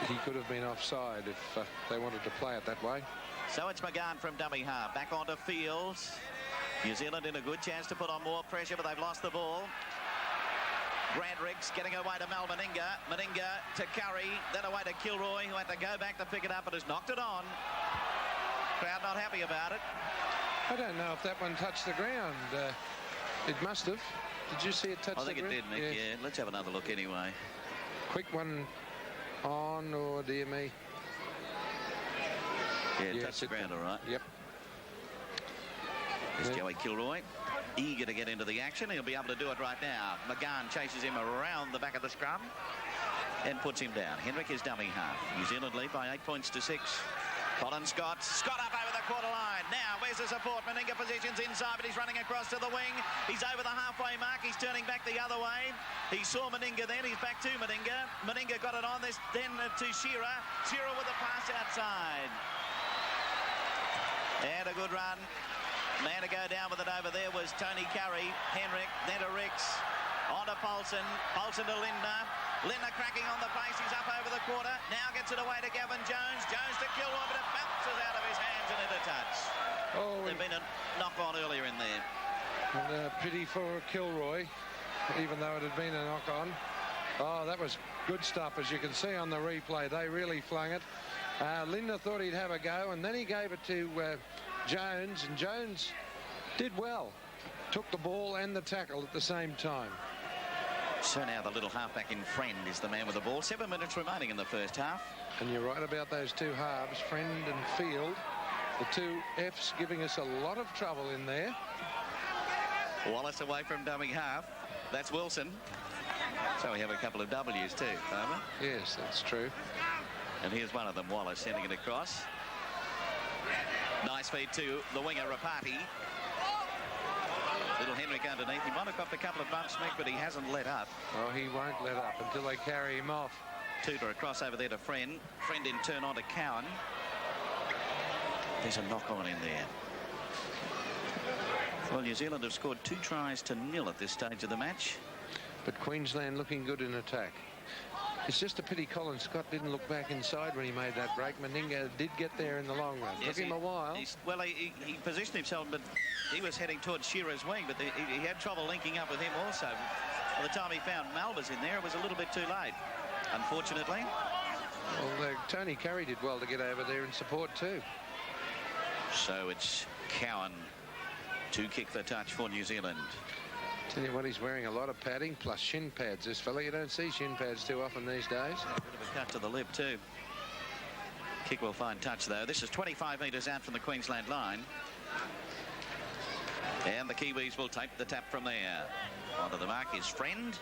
He could have been offside if they wanted to play it that way. So it's McGann from dummy half. Back onto Fields. New Zealand in a good chance to put on more pressure, but they've lost the ball. Grandricks getting away to Mal Meninga. Meninga to Curry, then away to Kilroy, who had to go back to pick it up and has knocked it on. Crowd not happy about it. I don't know if that one touched the ground. It must have. Did you see it touch the ground? I think it did, Mick, yeah. Let's have another look anyway. Quick one on, oh dear me. Yeah, it touched the ground all right. Yep. There's Joey Kilroy, eager to get into the action. He'll be able to do it right now. McGann chases him around the back of the scrum and puts him down. Henrik is dummy half. New Zealand lead by 8 points to 6. Colin Scott. Scott up over the quarter line. Now, where's the support? Meninga positions inside, but he's running across to the wing. He's over the halfway mark. He's turning back the other way. He saw Meninga then. He's back to Meninga. Meninga got it on this, then to Shearer. Shearer with a pass outside. And a good run. Man to go down with it over there was Tony Curry. Henrik, then to Ricks. On to Paulson. Paulson to Lindner. Lindner cracking on the pace. He's up over the quarter. Now gets it away to Gavin Jones. Jones to Kilroy, but it bounces out of his hands and into touch. Oh, there'd been a knock on earlier in there. And pity for Kilroy, even though it had been a knock on. Oh, that was good stuff, as you can see on the replay. They really flung it. Lindner thought he'd have a go, and then he gave it to Jones, and Jones did well. Took the ball and the tackle at the same time. So now the little halfback in Friend is the man with the ball. 7 minutes remaining in the first half. And you're right about those two halves, Friend and Field. The two Fs giving us a lot of trouble in there. Wallace away from dummy half. That's Wilson. So we have a couple of W's too, Homer. Yes, that's true. And here's one of them, Wallace, sending it across. Nice feed to the winger, Rapati. Little Henrik underneath. He might have got a couple of bumps, Mick, but he hasn't let up. Oh, he won't let up until they carry him off. Tudor across over there to Friend. Friend in turn on to Cowan. There's a knock-on in there. Well, New Zealand have scored 2 tries to 0 at this stage of the match. But Queensland looking good in attack. It's just a pity Colin Scott didn't look back inside when he made that break. Meninga did get there in the long run. Yes, Took him a while. He positioned himself, but he was heading towards Shearer's wing, but he had trouble linking up with him also. By the time he found Malvers in there, it was a little bit too late, unfortunately. Well, Tony Curry did well to get over there and support too. So it's Cowan to kick the touch for New Zealand. Tell you what, he's wearing a lot of padding plus shin pads, this fella. You don't see shin pads too often these days. A bit of a cut to the lip too. Kick will find touch though. This is 25 metres out from the Queensland line. And the Kiwis will take the tap from there. Onto the mark is Friend.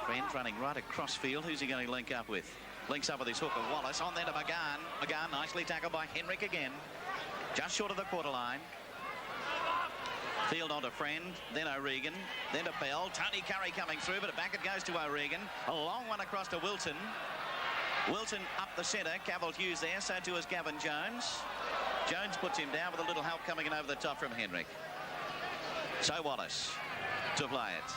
Friend running right across field. Who's he going to link up with? Links up with his hooker Wallace. On there to McGann. McGann nicely tackled by Henrik again. Just short of the quarter line. Field onto Friend, then O'Regan, then to Bell. Tony Curry coming through, but back it goes to O'Regan. A long one across to Wilson. Wilson up the centre. Cavill Hughes there, so too is Gavin Jones. Jones puts him down with a little help coming in over the top from Henrik. So Wallace to play it.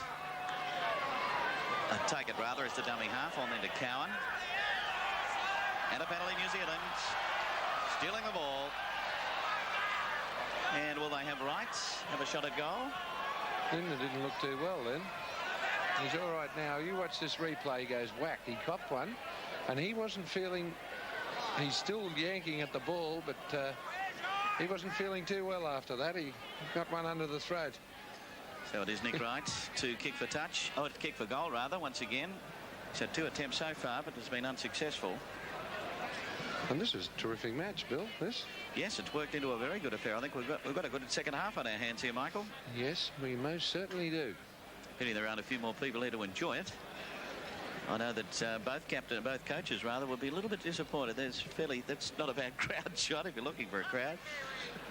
Take it rather, is the dummy half. On then to Cowan. And a penalty, New Zealand. Stealing the ball. And will they have rights? Have a shot at goal? Linda didn't look too well then. He's all right now. You watch this replay. He goes whack. He copped one, and he wasn't feeling. He's still yanking at the ball, but he wasn't feeling too well after that. He got one under the throat. So it is Nick Wright to kick for touch. Oh, to kick for goal rather. Once again, he's had 2 attempts so far, but has been unsuccessful. And this is a terrific match, Bill. This. Yes, it's worked into a very good affair. I think we've got a good second half on our hands here, Michael. Yes, we most certainly do. Pity there aren't a few more people here to enjoy it. I know that both coaches rather would be a little bit disappointed. That's not a bad crowd shot if you're looking for a crowd,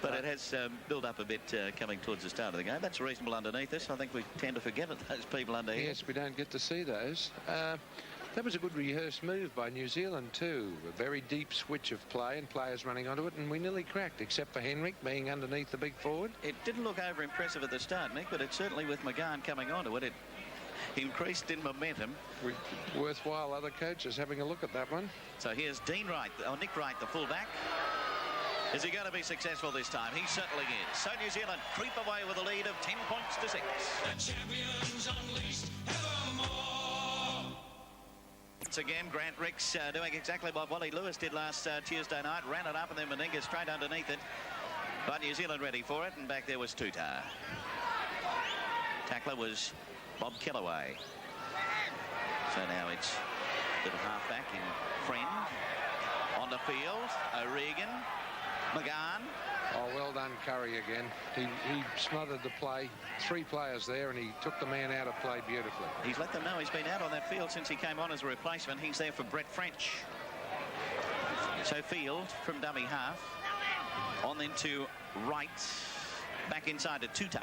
but it has built up a bit coming towards the start of the game. That's reasonable underneath us. I think we tend to forget it, those people under here. Yes, we don't get to see those. That was a good rehearsed move by New Zealand too. A very deep switch of play and players running onto it, and we nearly cracked, except for Henrik being underneath the big forward. It didn't look over impressive at the start, Nick, but it certainly, with McGahn coming onto it, it increased in momentum. Worthwhile other coaches having a look at that one. So here's Nick Wright, the fullback. Is he going to be successful this time? He certainly is. So New Zealand creep away with a lead of 10 points to 6. The champions unleashed evermore. Once again, Grant Ricks doing exactly what Wally Lewis did last Tuesday night. Ran it up and then Meninga straight underneath it. But New Zealand ready for it, and back there was Tuta. Tackler was Bob Kellaway. So now it's little halfback in Friend. On the field, O'Regan, McGahn. Oh, well done, Curry again. He smothered the play. 3 players there, and he took the man out of play beautifully. He's let them know he's been out on that field since he came on as a replacement. He's there for Brett French. So Field from dummy half. On then to Wright. Back inside to Tuta.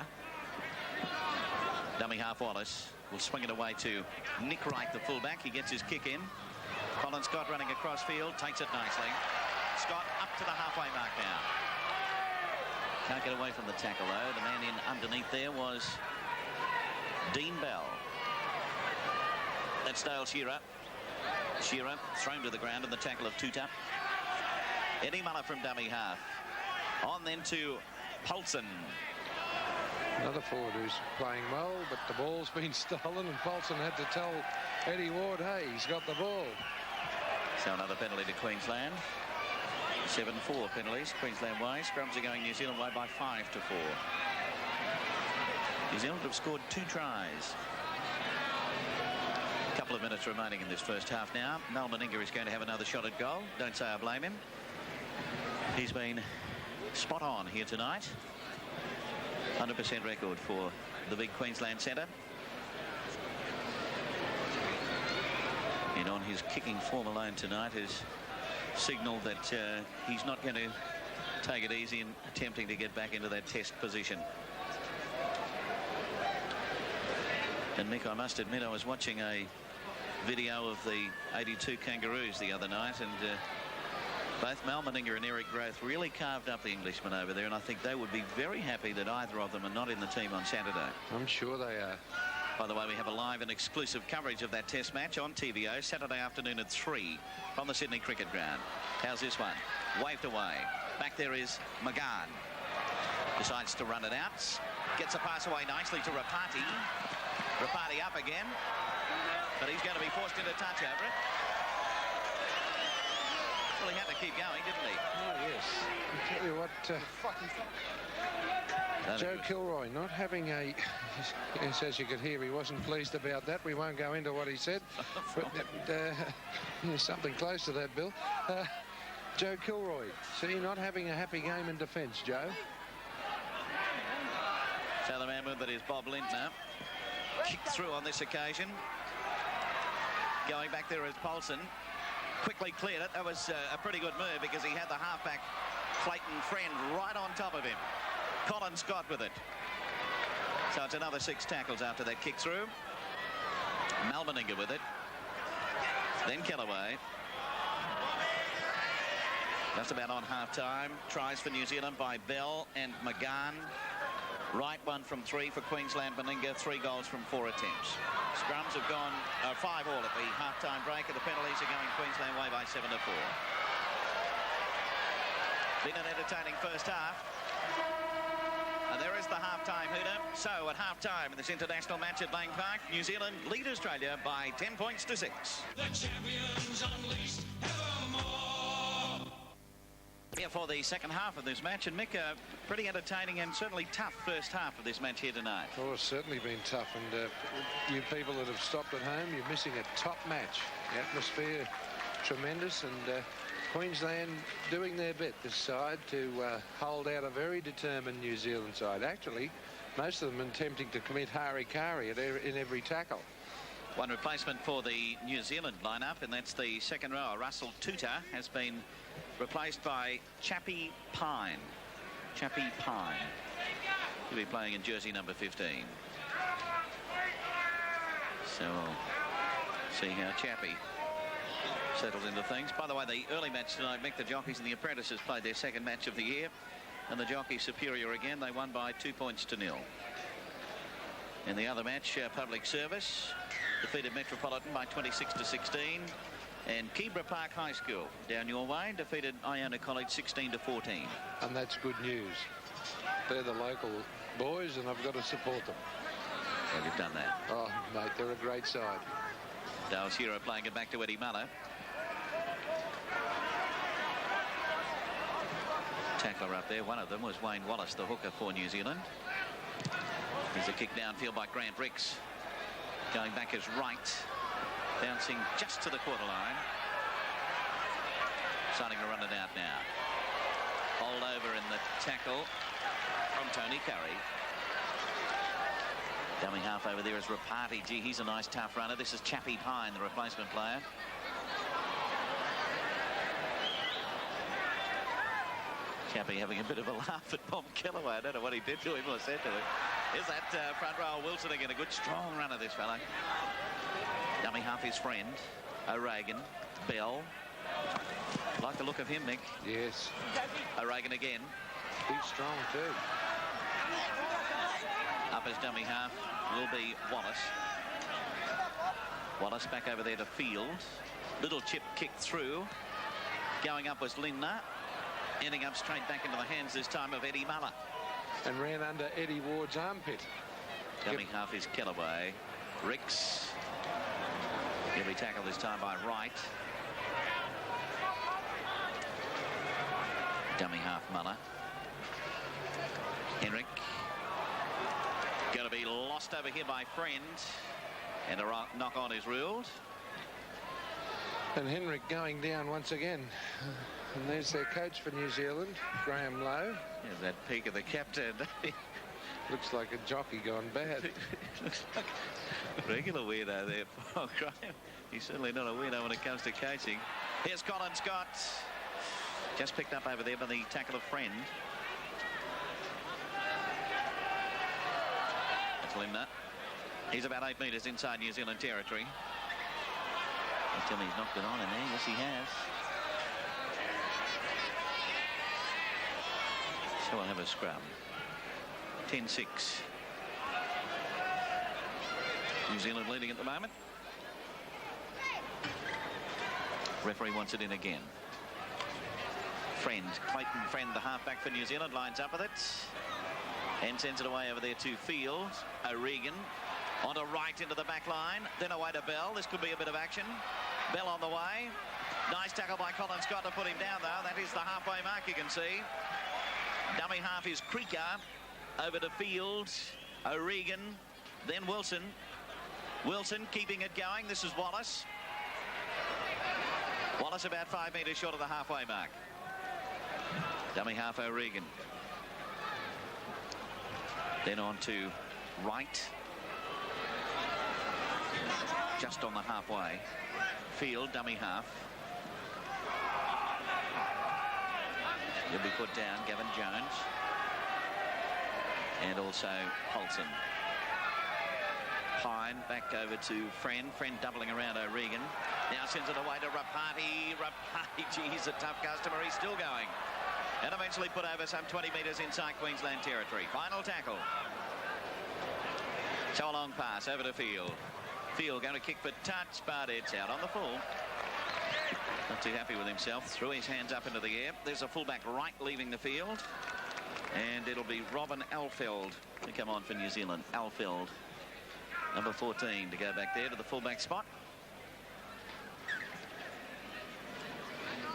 Dummy half Wallace will swing it away to Nick Wright, the fullback. He gets his kick in. Colin Scott running across field, takes it nicely. Scott up to the halfway mark now. Can't get away from the tackle though. The man in underneath there was Dean Bell. That's Dale Shearer. Shearer thrown to the ground in the tackle of Tuta. Eddie Muller from dummy half. On then to Paulson. Another forward who's playing well, but the ball's been stolen, and Paulson had to tell Eddie Ward, hey, he's got the ball. So another penalty to Queensland. 7-4 penalties, Queensland way. Scrums are going New Zealand way by 5-4. New Zealand have scored 2 tries. A couple of minutes remaining in this first half now. Mal Meninga is going to have another shot at goal. Don't say I blame him. He's been spot on here tonight. 100% record for the big Queensland centre. And on his kicking form alone tonight has signalled that he's not going to take it easy in attempting to get back into that test position. And Nick, I must admit, I was watching a video of the 82 Kangaroos the other night, and both Mal Meninga and Eric Groth really carved up the Englishman over there, and I think they would be very happy that either of them are not in the team on Saturday. I'm sure they are. By the way, we have a live and exclusive coverage of that test match on TVO Saturday afternoon at 3 from the Sydney Cricket Ground. How's this one? Waved away. Back there is McGahn. Decides to run it out. Gets a pass away nicely to Rapati. Rapati up again. But he's going to be forced into touch over it. Well, he had to keep going, didn't he? Oh, yes. I tell you what, Joe Kilroy not having a... Yes, as you could hear, he wasn't pleased about that. We won't go into what he said. But something close to that, Bill. Joe Kilroy, see, not having a happy game in defence, Joe. So the man with it is Bob Lindner. Kicked through on this occasion. Going back there is Paulson. Quickly cleared it. That was a pretty good move because he had the halfback Clayton Friend right on top of him. Colin Scott with it. So it's another 6 tackles after that kick through. Mal Meninga with it. Then Kellaway. Just about on half-time. Tries for New Zealand by Bell and McGahn. Right, 1 from 3 for Queensland. Meninga, 3 goals from 4 attempts. Scrums have gone 5 all at the half-time break, and the penalties are going Queensland way by 7-4. Been an entertaining first half. And there is the half-time hooter. So at half-time in this international match at Lang Park, New Zealand lead Australia by 10 points to 6. The champions unleashed evermore. Here for the second half of this match, and Mick, a pretty entertaining and certainly tough first half of this match here tonight. Oh, it's certainly been tough, and you people that have stopped at home, you're missing a top match. The atmosphere tremendous, and Queensland doing their bit this side to hold out a very determined New Zealand side. Actually, most of them attempting to commit hari-kari in every tackle. One replacement for the New Zealand lineup, and that's the second rower. Russell Tuta has been replaced by Chappie Pine. Chappie Pine. He'll be playing in jersey number 15. So we'll see how Chappie settles into things. By the way, the early match tonight, Mick, the jockeys and the apprentices played their second match of the year, and the jockeys superior again. They won by 2 points to 0. In the other match, Public Service defeated Metropolitan by 26 to 16, and Keebra Park High School down your way defeated Iona College 16 to 14. And that's good news. They're the local boys, and I've got to support them. Well, you've done that. Oh, mate, they're a great side. Dale's Hero playing it back to Eddie Muller. Tackler up there. One of them was Wayne Wallace, the hooker for New Zealand. There's a kick downfield by Grant Ricks. Going back is right. Bouncing just to the quarter line. Starting to run it out now. Hold over in the tackle from Tony Curry. Dummy half over there is Rapati. Gee, he's a nice tough runner. This is Chappie Pine, the replacement player. Chappie having a bit of a laugh at Bob Kellaway. I don't know what he did to him or said to him. Is that front row Wilson again? A good strong runner, this fella. Dummy half his friend, O'Regan, Bell. Like the look of him, Mick. Yes. O'Regan again. He's strong too. Up as dummy half will be Wallace. Wallace back over there to Field. Little chip kick through. Going up was Lindner. Ending up straight back into the hands this time of Eddie Muller. And ran under Eddie Ward's armpit. Dummy half is Kellaway. Ricks. He'll be tackled this time by Wright. Dummy half Muller. Henrik. Going to be lost over here by Friend. And a knock on is ruled. And Henrik going down once again. And there's their coach for New Zealand, Graham Lowe. There's that peak of the captain. Looks like a jockey gone bad. Looks like a regular weirdo there, Paul Graham. He's certainly not a weirdo when it comes to coaching. Here's Colin Scott. Just picked up over there by the tackle of Friend. That's Lindner. He's about 8 metres inside New Zealand territory. Tell me he's knocked it on in there. Yes, he has. So we'll have a scrum. 10-6. New Zealand leading at the moment. Referee wants it in again. Friend, Clayton Friend, the halfback for New Zealand, lines up with it. And sends it away over there to Field. O'Regan. On to right into the back line. Then away to Bell. This could be a bit of action. Bell on the way. Nice tackle by Colin Scott to put him down, though. That is the halfway mark, you can see. Dummy half is Creaker. Over to Field. O'Regan. Then Wilson. Wilson keeping it going. This is Wallace. Wallace about 5 metres short of the halfway mark. Dummy half O'Regan. Then on to Wright. Just on the halfway. Field, dummy half. He'll be put down, Gavin Jones. And also Holson. Pine back over to Friend. Friend doubling around O'Regan. Now sends it away to Rapati. Rapati, gee, he's a tough customer. He's still going. And eventually put over some 20 metres inside Queensland territory. Final tackle. So a long pass over to Field. Field going to kick for touch, but it's out on the full. Not too happy with himself. Threw his hands up into the air. There's a fullback right leaving the field. And it'll be Robin Alfeld to come on for New Zealand. Alfeld, number 14, to go back there to the fullback spot.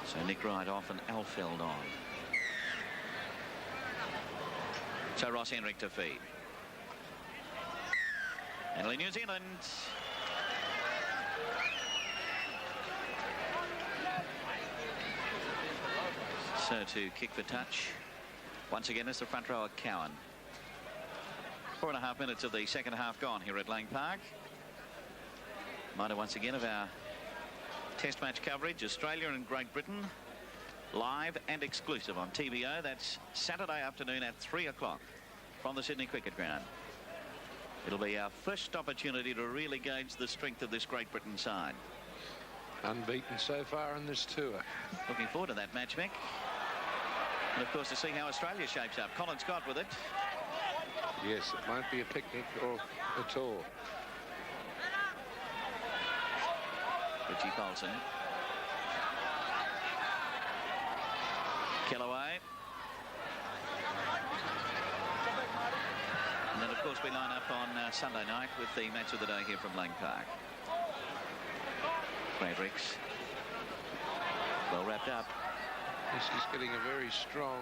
So Nick Wright off and Alfeld on. So Ross Henrik to feed. Henley, New Zealand. So to kick for touch. Once again, it's the front row of Cowan. 4.5 minutes of the second half gone here at Lang Park. Reminder once again of our test match coverage. Australia and Great Britain, live and exclusive on TVO. That's Saturday afternoon at 3 o'clock from the Sydney Cricket Ground. It'll be our first opportunity to really gauge the strength of this Great Britain side. Unbeaten so far in this tour. Looking forward to that match, Mick. And of course to see how Australia shapes up. Colin Scott with it. Yes, it won't be a picnic or at all. Richie Paulson. Kellaway. And then of course we line up on Sunday night with the match of the day here from Lang Park. Fredericks. Well wrapped up. This is getting a very strong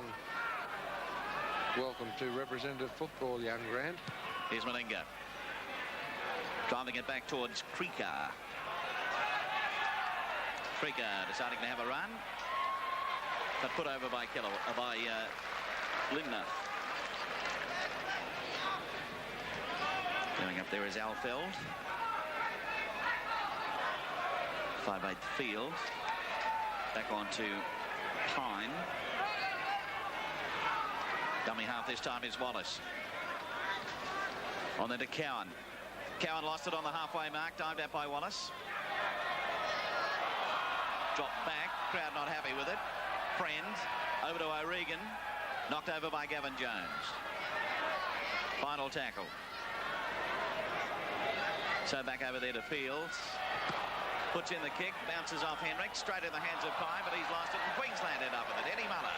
welcome to representative football, young Grant. Here's Meninga. Driving it back towards Creaker. Creaker deciding to have a run. But put over by Lindner. Going up there is Alfeld. 5/8 field. Back on to Pine. Dummy half this time is Wallace. On then to Cowan. Cowan lost it on the halfway mark, dived out by Wallace. Dropped back, crowd not happy with it. Friend, over to O'Regan. Knocked over by Gavin Jones. Final tackle. So back over there to Fields. Puts in the kick, bounces off Henrik, straight in the hands of Pye, but he's lost it, and Queensland end up with it. Eddie Muller.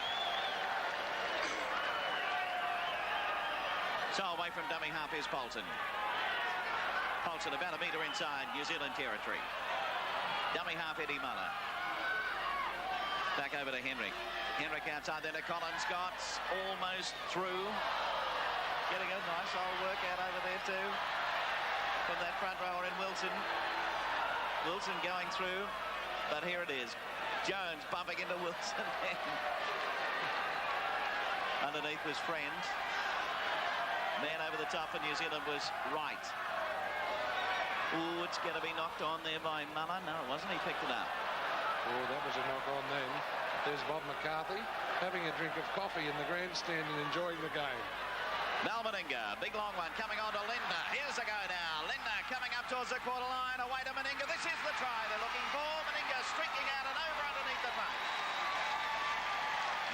So away from dummy half is Polton. Polton about a metre inside New Zealand territory. Dummy half Eddie Muller. Back over to Henrik. Henrik outside then to Colin Scott. Almost through. Getting a nice old workout over there too. From that front rower in Wilson. Wilson going through, but here it is. Jones bumping into Wilson. Underneath was Friend. Man over the top for New Zealand was Wright. Ooh, it's going to be knocked on there by Muller. No, it wasn't. He picked it up. Oh, that was a knock on then. There's Bob McCarthy having a drink of coffee in the grandstand and enjoying the game. Mal Meninga, big long one coming on to Lindner. Here's a go now. Lindner coming up towards the quarter line. Away to Meninga. This is the try they're looking for. Meninga streaking out and over underneath the post.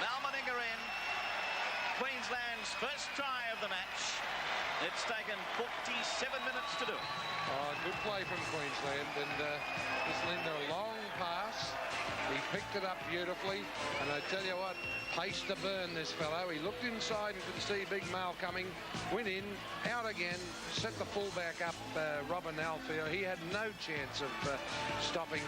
Mal Meninga in. Queensland's first try of the match. It's taken 47 minutes to do it. Oh, good play from Queensland, and this Lindner, a long pass. He picked it up beautifully, and I tell you what, pace to burn, this fellow. He looked inside and could see Big Mal coming, went in, out again, set the fullback up, Robin Alfeld. He had no chance of stopping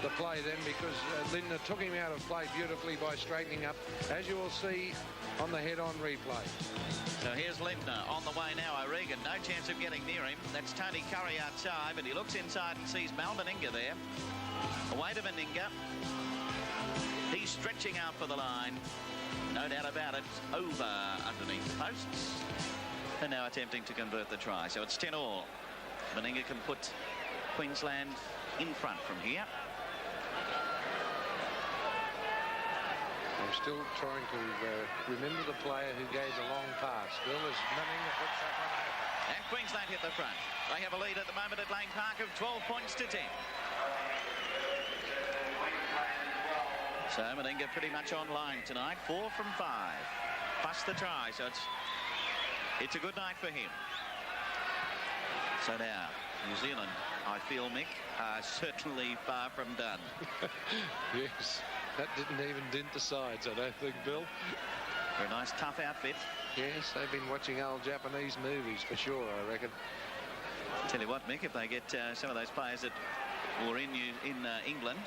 the play then, because Lindner took him out of play beautifully by straightening up, as you will see on the head-on replay. So here's Lindner on the way now. O'Regan, no chance of getting near him. That's Tony Curry outside, but he looks inside and sees Mal Meninga there. Away to Meninga. He's stretching out for the line. No doubt about it. Over underneath the posts. And now attempting to convert the try. So it's 10-all. Meninga can put Queensland in front from here. I'm still trying to remember the player who gave the long pass. Still as Meninga puts that one over. And Queensland hit the front. They have a lead at the moment at Lang Park of 12 points to 10. So Meninga pretty much online tonight. 4 from 5. Plus the try. So it's a good night for him. So now, New Zealand, I feel, Mick, are certainly far from done. Yes, that didn't even dent the sides, I don't think, Bill. Very nice, tough outfit. Yes, they've been watching old Japanese movies for sure, I reckon. Tell you what, Mick, if they get some of those players that were in England,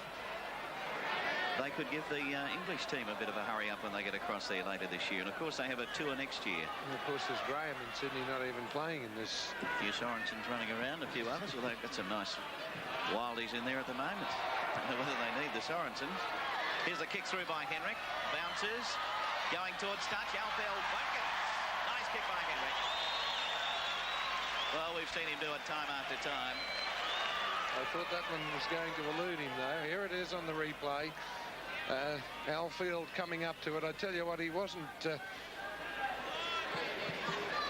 they could give the English team a bit of a hurry up when they get across there later this year. And of course, they have a tour next year. And of course, there's Graham in Sydney not even playing in this. A few Sorensens running around, a few others. Well, they've got some nice wildies in there at the moment. I don't know whether they need the Sorensens. Here's the kick through by Henrik. Bounces. Going towards touch. Alfeld won't get it. Nice kick by Henrik. Well, we've seen him do it time after time. I thought that one was going to elude him, though. Here it is on the replay. Alfield coming up to it. I tell you what, he wasn't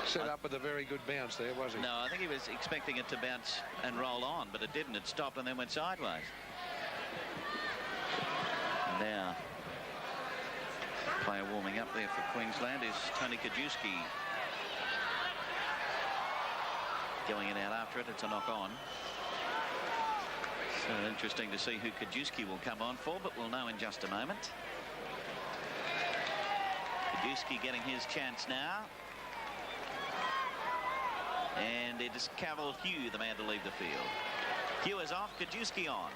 set up with a very good bounce there, was he? No, I think he was expecting it to bounce and roll on, but it didn't. It stopped and then went sideways. Now, player warming up there for Queensland is Tony Kajewski. Going in out after it. It's a knock on. So interesting to see who Kajewski will come on for, but we'll know in just a moment. Kajewski getting his chance now. And it is Carol Hugh, the man to leave the field. Hugh is off, Kajewski on.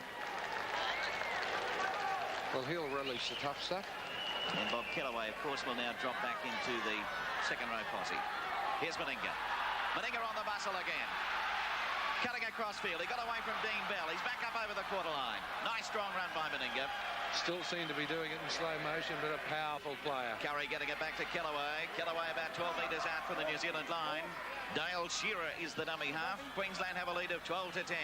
Well, he'll release the tough stuff. And Bob Kellaway, of course, will now drop back into the second row posse. Here's Meninga. Meninga on the bustle again. Cutting across field. He got away from Dean Bell. He's back up over the quarter line. Nice strong run by Meninga. Still seem to be doing it in slow motion, but a powerful player. Curry getting it back to Kellaway. Kellaway about 12 metres out from the New Zealand line. Dale Shearer is the dummy half. Queensland have a lead of 12 to 10.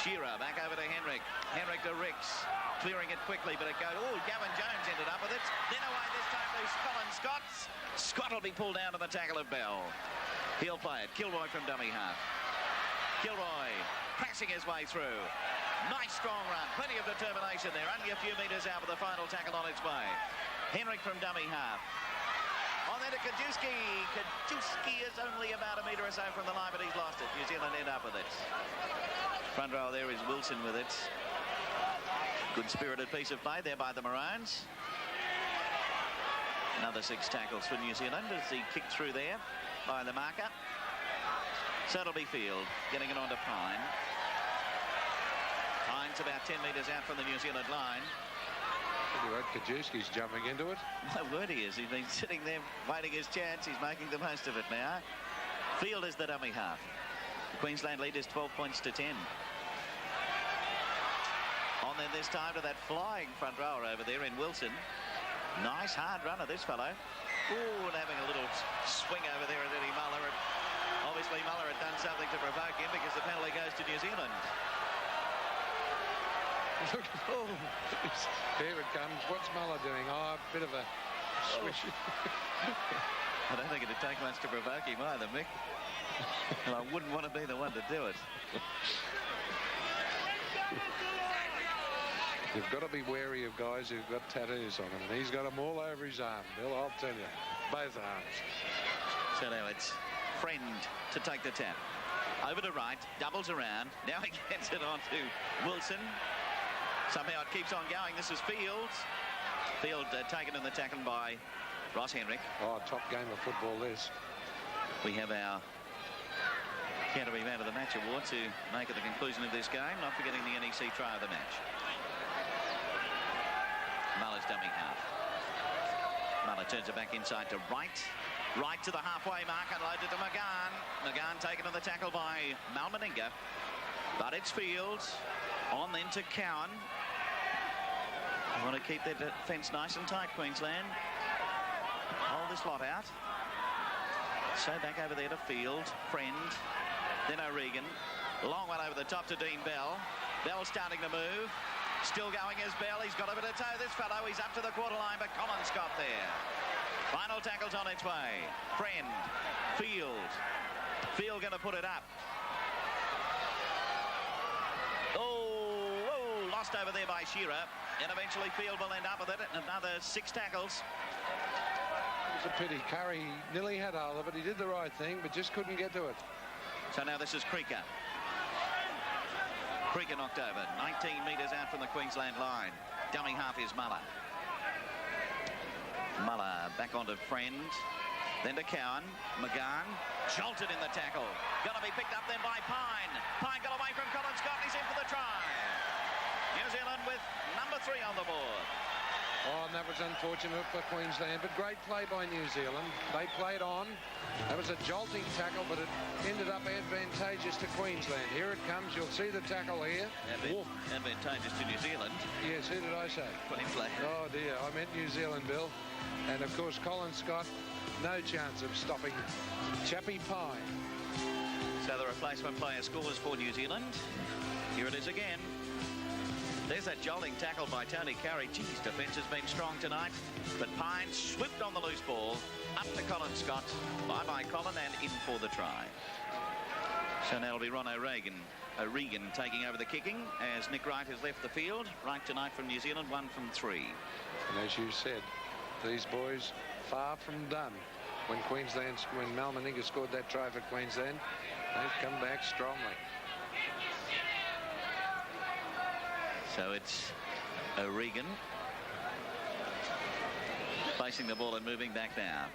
Shearer back over to Henrik. Henrik to Ricks. Clearing it quickly, but it goes. Oh, Gavin Jones ended up with it. Then away this time to Colin Scott. Scott will be pulled down to the tackle of Bell. He'll play it. Kilroy from dummy half. Kilroy pressing his way through. Nice strong run. Plenty of determination there. Only a few metres out with the final tackle on its way. Henrik from dummy half. On then to Kajewski. Kajewski is only about a metre or so from the line, but he's lost it. New Zealand end up with it. Front row there is Wilson with it. Good-spirited piece of play there by the Maroons. Another 6 tackles for New Zealand as he kicked through there by the marker. So it'll be Field getting it onto Pine. Pine's about 10 metres out from the New Zealand line. Kajewski's jumping into it. My word, he is. He's been sitting there waiting his chance. He's making the most of it now. Field is the dummy half. The Queensland lead is 12 points to 10. On then this time to that flying front rower over there in Wilson. Nice hard runner, this fellow. Ooh, and having a little swing over there at Eddie Muller. And obviously, Muller had done something to provoke him because the penalty goes to New Zealand. Look, oh, here it comes. What's Muller doing? Oh, a bit of a swish. I don't think it'd take much to provoke him either, Mick. And I wouldn't want to be the one to do it. You've got to be wary of guys who've got tattoos on them. And he's got them all over his arm, Bill, I'll tell you. Both arms. So now it's Friend to take the tap. Over to right, doubles around. Now he gets it on to Wilson. Somehow it keeps on going. This is Fields. Field taken in the tackle by Ross Henrik. Oh, top game of football, this. We have our Canterbury Man of the Match award to make at the conclusion of this game, not forgetting the NEC try of the match. Muller's dummy half. Muller turns it back inside to right. Right to the halfway mark, unloaded to McGahn. McGahn taken on the tackle by Mal Meninga. But it's Fields. On then to Cowan. They want to keep their defence nice and tight, Queensland. Hold this lot out. So back over there to Field. Friend. Then O'Regan. Long one over the top to Dean Bell. Bell starting to move. Still going as Bell. He's got a bit of toe, this fellow. He's up to the quarter line, but Colin Scott there. Final tackle's on its way. Friend. Field. Field going to put it up. Oh, lost over there by Shearer. And eventually Field will end up with it. Another 6 tackles. It's a pity. Curry nearly had hold of it. He did the right thing, but just couldn't get to it. So now this is Creaker. Creaker knocked over. 19 metres out from the Queensland line. Dummy half is Muller. Muller back onto Friend. Then to Cowan. McGann jolted in the tackle. Going to be picked up then by Pine. Pine got away from Colin Scott. He's in for the try. New Zealand with number 3 on the board. Oh, and that was unfortunate for Queensland, but great play by New Zealand. They played on. That was a jolting tackle, but it ended up advantageous to Queensland. Here it comes. You'll see the tackle here. Advantageous to New Zealand. Yes, who did I say? Queensland. Oh, dear. I meant New Zealand, Bill. And, of course, Colin Scott, no chance of stopping Chappie Pine. So the replacement player scores for New Zealand. Here it is again. There's that jolting tackle by Tony Curry. Geez, defence has been strong tonight. But Pine swooped on the loose ball. Up to Colin Scott. Bye-bye Colin, and in for the try. So now it'll be Ron O'Regan taking over the kicking as Nick Wright has left the field. Wright tonight from New Zealand, 1 from 3. And as you said, these boys far from done. When Mal Meninga scored that try for Queensland, they've come back strongly. So it's O'Regan placing the ball and moving back now.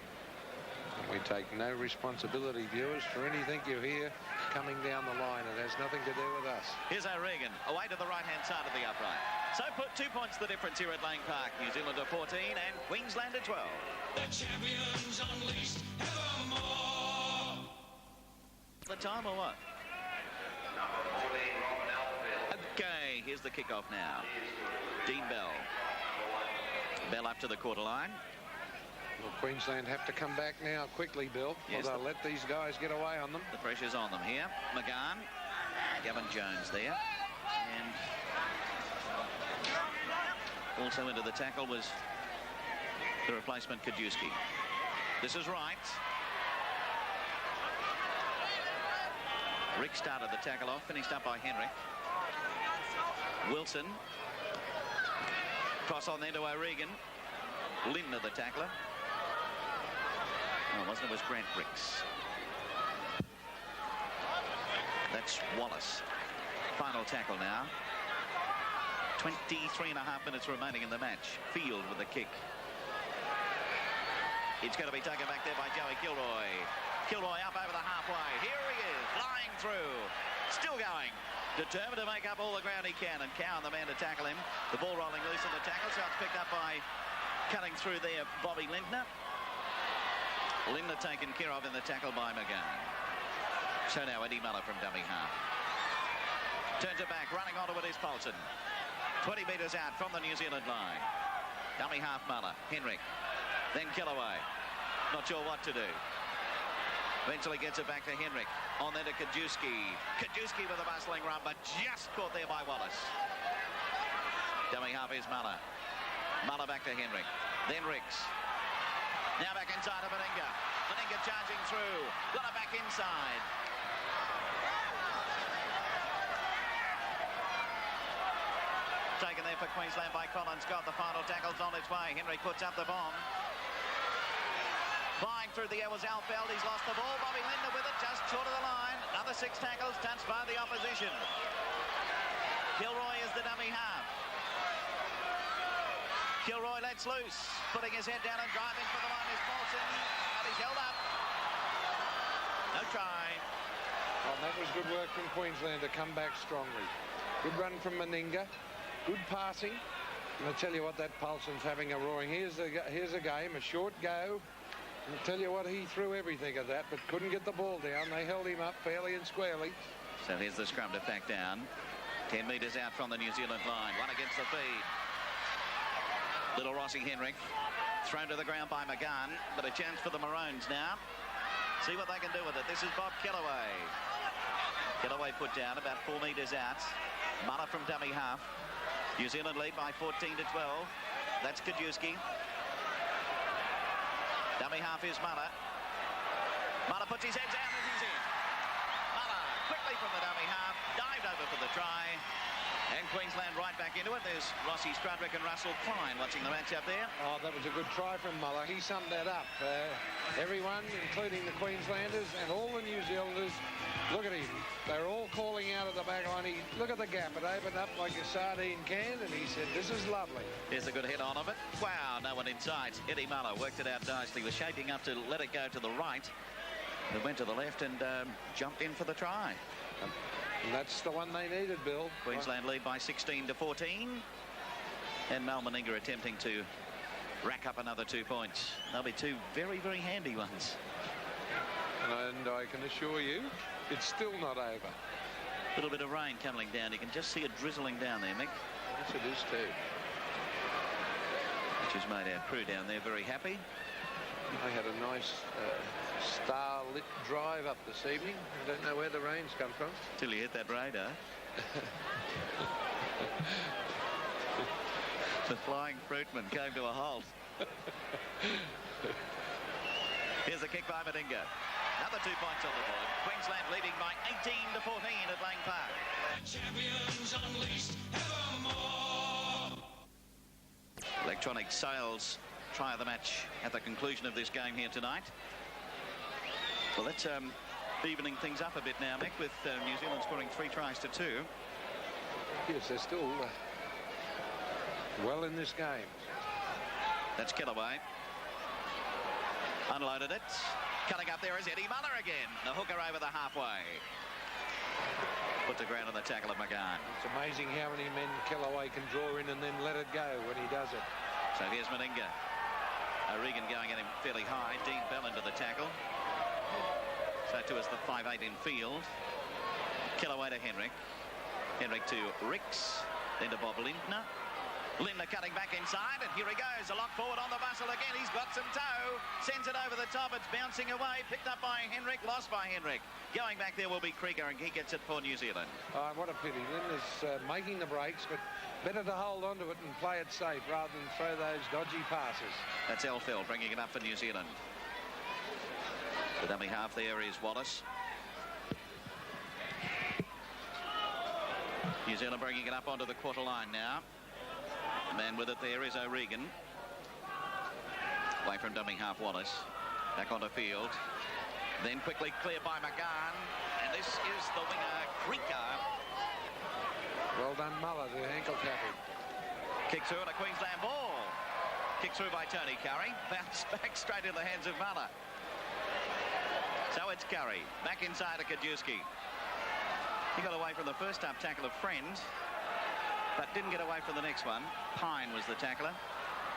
We take no responsibility, viewers, for anything you hear coming down the line. It has nothing to do with us. Here's O'Regan away to the right-hand side of the upright. So put 2 points the difference here at Lang Park. New Zealand are 14 and Queensland are 12. The champions unleashed evermore. The time or what? Okay, here's the kickoff now. Dean Bell. Bell up to the quarter line. Well, Queensland have to come back now quickly, Bill. Yes, or they'll let these guys get away on them. The pressure's on them here. McGann. Gavin Jones there. And also into the tackle was the replacement Kajewski. This is Wright. Rick started the tackle off, finished up by Henrik. Wilson. Cross on there to O'Regan. Lindner the tackler. No, it wasn't. It was Grant Ricks. That's Wallace. Final tackle now. 23.5 minutes remaining in the match. Field with the kick. It's going to be taken back there by Joey Kilroy. Kilroy up over the halfway. Here he is, flying through. Still going. Determined to make up all the ground he can. And Cowan, the man to tackle him. The ball rolling loose in the tackle, so it's picked up by, cutting through there, Bobby Lindner. Lindner taken care of in the tackle by McGann. So now Eddie Muller from dummy half. Turns it back, running onto it is Paulson. 20 metres out from the New Zealand line. Dummy half Muller, Henrik, then Killaway. Not sure what to do. Eventually gets it back to Henrik. On there to Kajewski. Kajewski with a bustling run, but just caught there by Wallace. Dummy half is Muller. Muller back to Henrik. Then Ricks. Now back inside of Meninga. Meninga charging through. Got it back inside. Taken there for Queensland by Colin Scott. The final tackle's on its way. Henrik puts up the bomb. Flying through the air was Alfeld. He's lost the ball. Bobby Lindner with it, just short of the line. Another 6 tackles touched by the opposition. Kilroy is the dummy half. Kilroy lets loose, putting his head down and driving for the line is Paulson, and he's held up. No try. Well, that was good work from Queensland to come back strongly. Good run from Meninga. Good passing. And I tell you what, that Paulson's having a roaring. Here's a game, a short go. And I tell you what, he threw everything at that, but couldn't get the ball down. They held him up fairly and squarely. So here's the scrum to back down. 10 metres out from the New Zealand line. One against the feed. Little Rossi Henrik thrown to the ground by McGann, but a chance for the Maroons now. See what they can do with it. This is Bob Kellaway. Kellaway put down about 4 metres out. Muller from dummy half. New Zealand lead by 14 to 12. That's Kajewski. Dummy half is Muller. Muller puts his head down and he's in. Muller quickly from the dummy half, dived over for the try. And Queensland right back into it. There's Rossi, Strudwick and Russell Klein watching the match up there. Oh, that was a good try from Muller. He summed that up. Everyone, including the Queenslanders and all the New Zealanders, look at him. They're all calling out of the back line. Look at the gap. It opened up like a sardine can, and he said, this is lovely. There's a good hit on of it. Wow, no one inside. Eddie Muller worked it out nicely. Was shaping up to let it go to the right. It went to the left and jumped in for the try. And that's the one they needed, Bill. Queensland lead by 16-14. And Mal Meninga attempting to rack up another 2 points. They'll be two very, very handy ones. And I can assure you, it's still not over. A little bit of rain coming down. You can just see it drizzling down there, Mick. Yes, it is too. Which has made our crew down there very happy. I had a nice star-lit drive up this evening. I don't know where the rain's come from. Till you hit that radar. The flying fruitman came to a halt. Here's a kick by Meninga. Another 2 points on the board. Queensland leading by 18-14 at Lang Park. Champions unleashed evermore. Electronic Sales try of the match at the conclusion of this game here tonight. Well, that's evening things up a bit now, Mick, with New Zealand scoring 3 tries to 2. Yes, they're still well in this game. That's Kellaway. Unloaded it. Cutting up there is Eddie Muller again. The hooker over the halfway. Put to ground on the tackle of McGann. It's amazing how many men Kellaway can draw in and then let it go when he does it. So here's Meninga. O'Regan going at him fairly high. Dean Bell into the tackle. So too is the 5'8" in field. Kellaway to Henrik. Henrik to Ricks. Then to Bob Lindner. Lindner cutting back inside, and here he goes. A lock forward on the bustle again. He's got some toe. Sends it over the top. It's bouncing away. Picked up by Henrik. Lost by Henrik. Going back there will be Krieger, and he gets it for New Zealand. Oh, what a pity. Lindner's making the breaks, but better to hold on to it and play it safe rather than throw those dodgy passes. That's Elfeld bringing it up for New Zealand. The dummy half there is Wallace. New Zealand bringing it up onto the quarter line now. The man with it there is O'Regan. Away from dummy half Wallace. Back onto field. Then quickly cleared by McGann. And this is the winger, Krieger. Well done, Muller, the ankle tackle. Kick through and a Queensland ball. Kick through by Tony Curry. Bounce back straight in the hands of Muller. So it's Curry. Back inside to Kajewski. He got away from the first up tackle of Friend, but didn't get away from the next one. Pine was the tackler.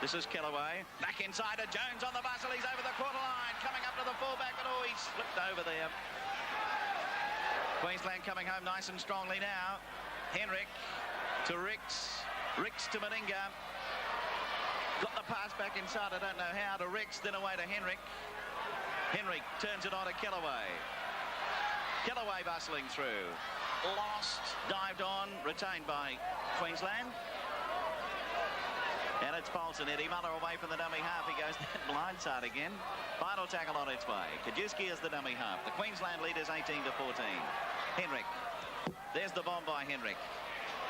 This is Kellaway. Back inside to Jones on the bustle. He's over the quarter line. Coming up to the fullback, but he slipped over there. Queensland coming home nice and strongly now. Henrik to Ricks. Ricks to Meninga. Got the pass back inside. I don't know how, to Ricks, then away to Henrik. Henrik turns it on to Kellaway. Kellaway bustling through. Lost, dived on, retained by Queensland. And it's Paulson. Eddie Muller away from the dummy half. He goes that blindside again. Final tackle on its way. Kajewski is the dummy half. The Queensland lead is 18-14. Henrik. There's the bomb by Henrik.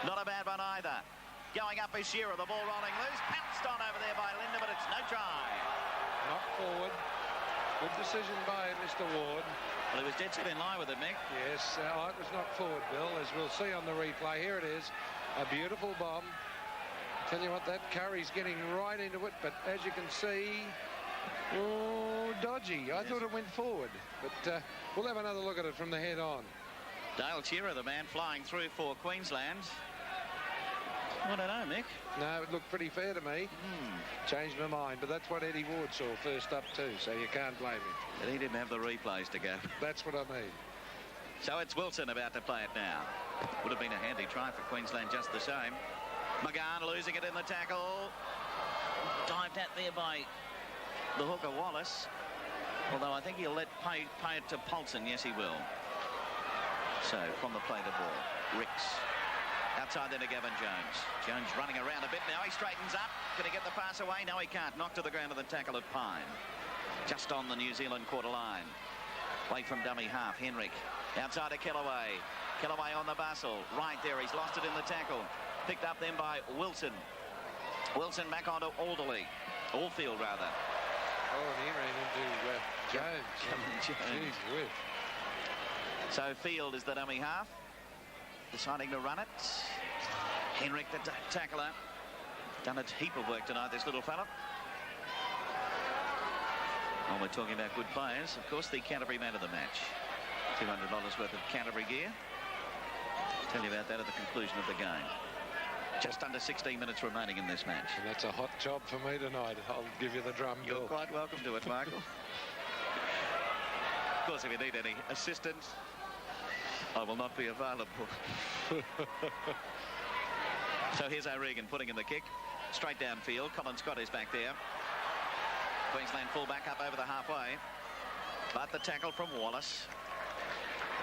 Not a bad one either. Going up is Shearer. The ball rolling loose. Pounced on over there by Lindner, but it's no try. Not forward. Good decision by Mr. Ward. Well, he was dead set in line with it, Mick. Yes, it was not forward, Bill, as we'll see on the replay. Here it is, a beautiful bomb. Tell you what, that Curry's getting right into it, but as you can see, oh, dodgy. I thought it went forward, but we'll have another look at it from the head on. Dale Shearer, the man flying through for Queensland. I don't know, Mick. No, it looked pretty fair to me. Changed my mind, but that's what Eddie Ward saw first up too, so you can't blame him. But he didn't have the replays to go. That's what I mean. So it's Wilson about to play it now. Would have been a handy try for Queensland just the same. McGann losing it in the tackle. Dived at there by the hooker Wallace. Although I think he'll pay it to Paulson. Yes, he will. So from the play the ball. Ricks. Outside then to Gavin Jones. Jones running around a bit now. He straightens up. Can he get the pass away? No, he can't. Knocked to the ground of the tackle of Pine. Just on the New Zealand quarter line. Away from dummy half. Henrik. Outside to Kellaway. Kellaway on the bustle. Right there. He's lost it in the tackle. Picked up then by Wilson. Wilson back onto Alderley. Allfield, rather. Oh, and he ran into Jones. Jeez, whiz. So Field is the dummy half. Deciding to run it. Henrik, the tackler. Done a heap of work tonight, this little fella. Well, we're talking about good players. Of course, the Canterbury man of the match. $200 worth of Canterbury gear. Tell you about that at the conclusion of the game. Just under 16 minutes remaining in this match. And that's a hot job for me tonight. I'll give you the drum. You're quite welcome to it, Michael. Of course, if you need any assistance, I will not be available. So here's O'Regan putting in the kick. Straight downfield. Colin Scott is back there. Queensland full back up over the halfway. But the tackle from Wallace.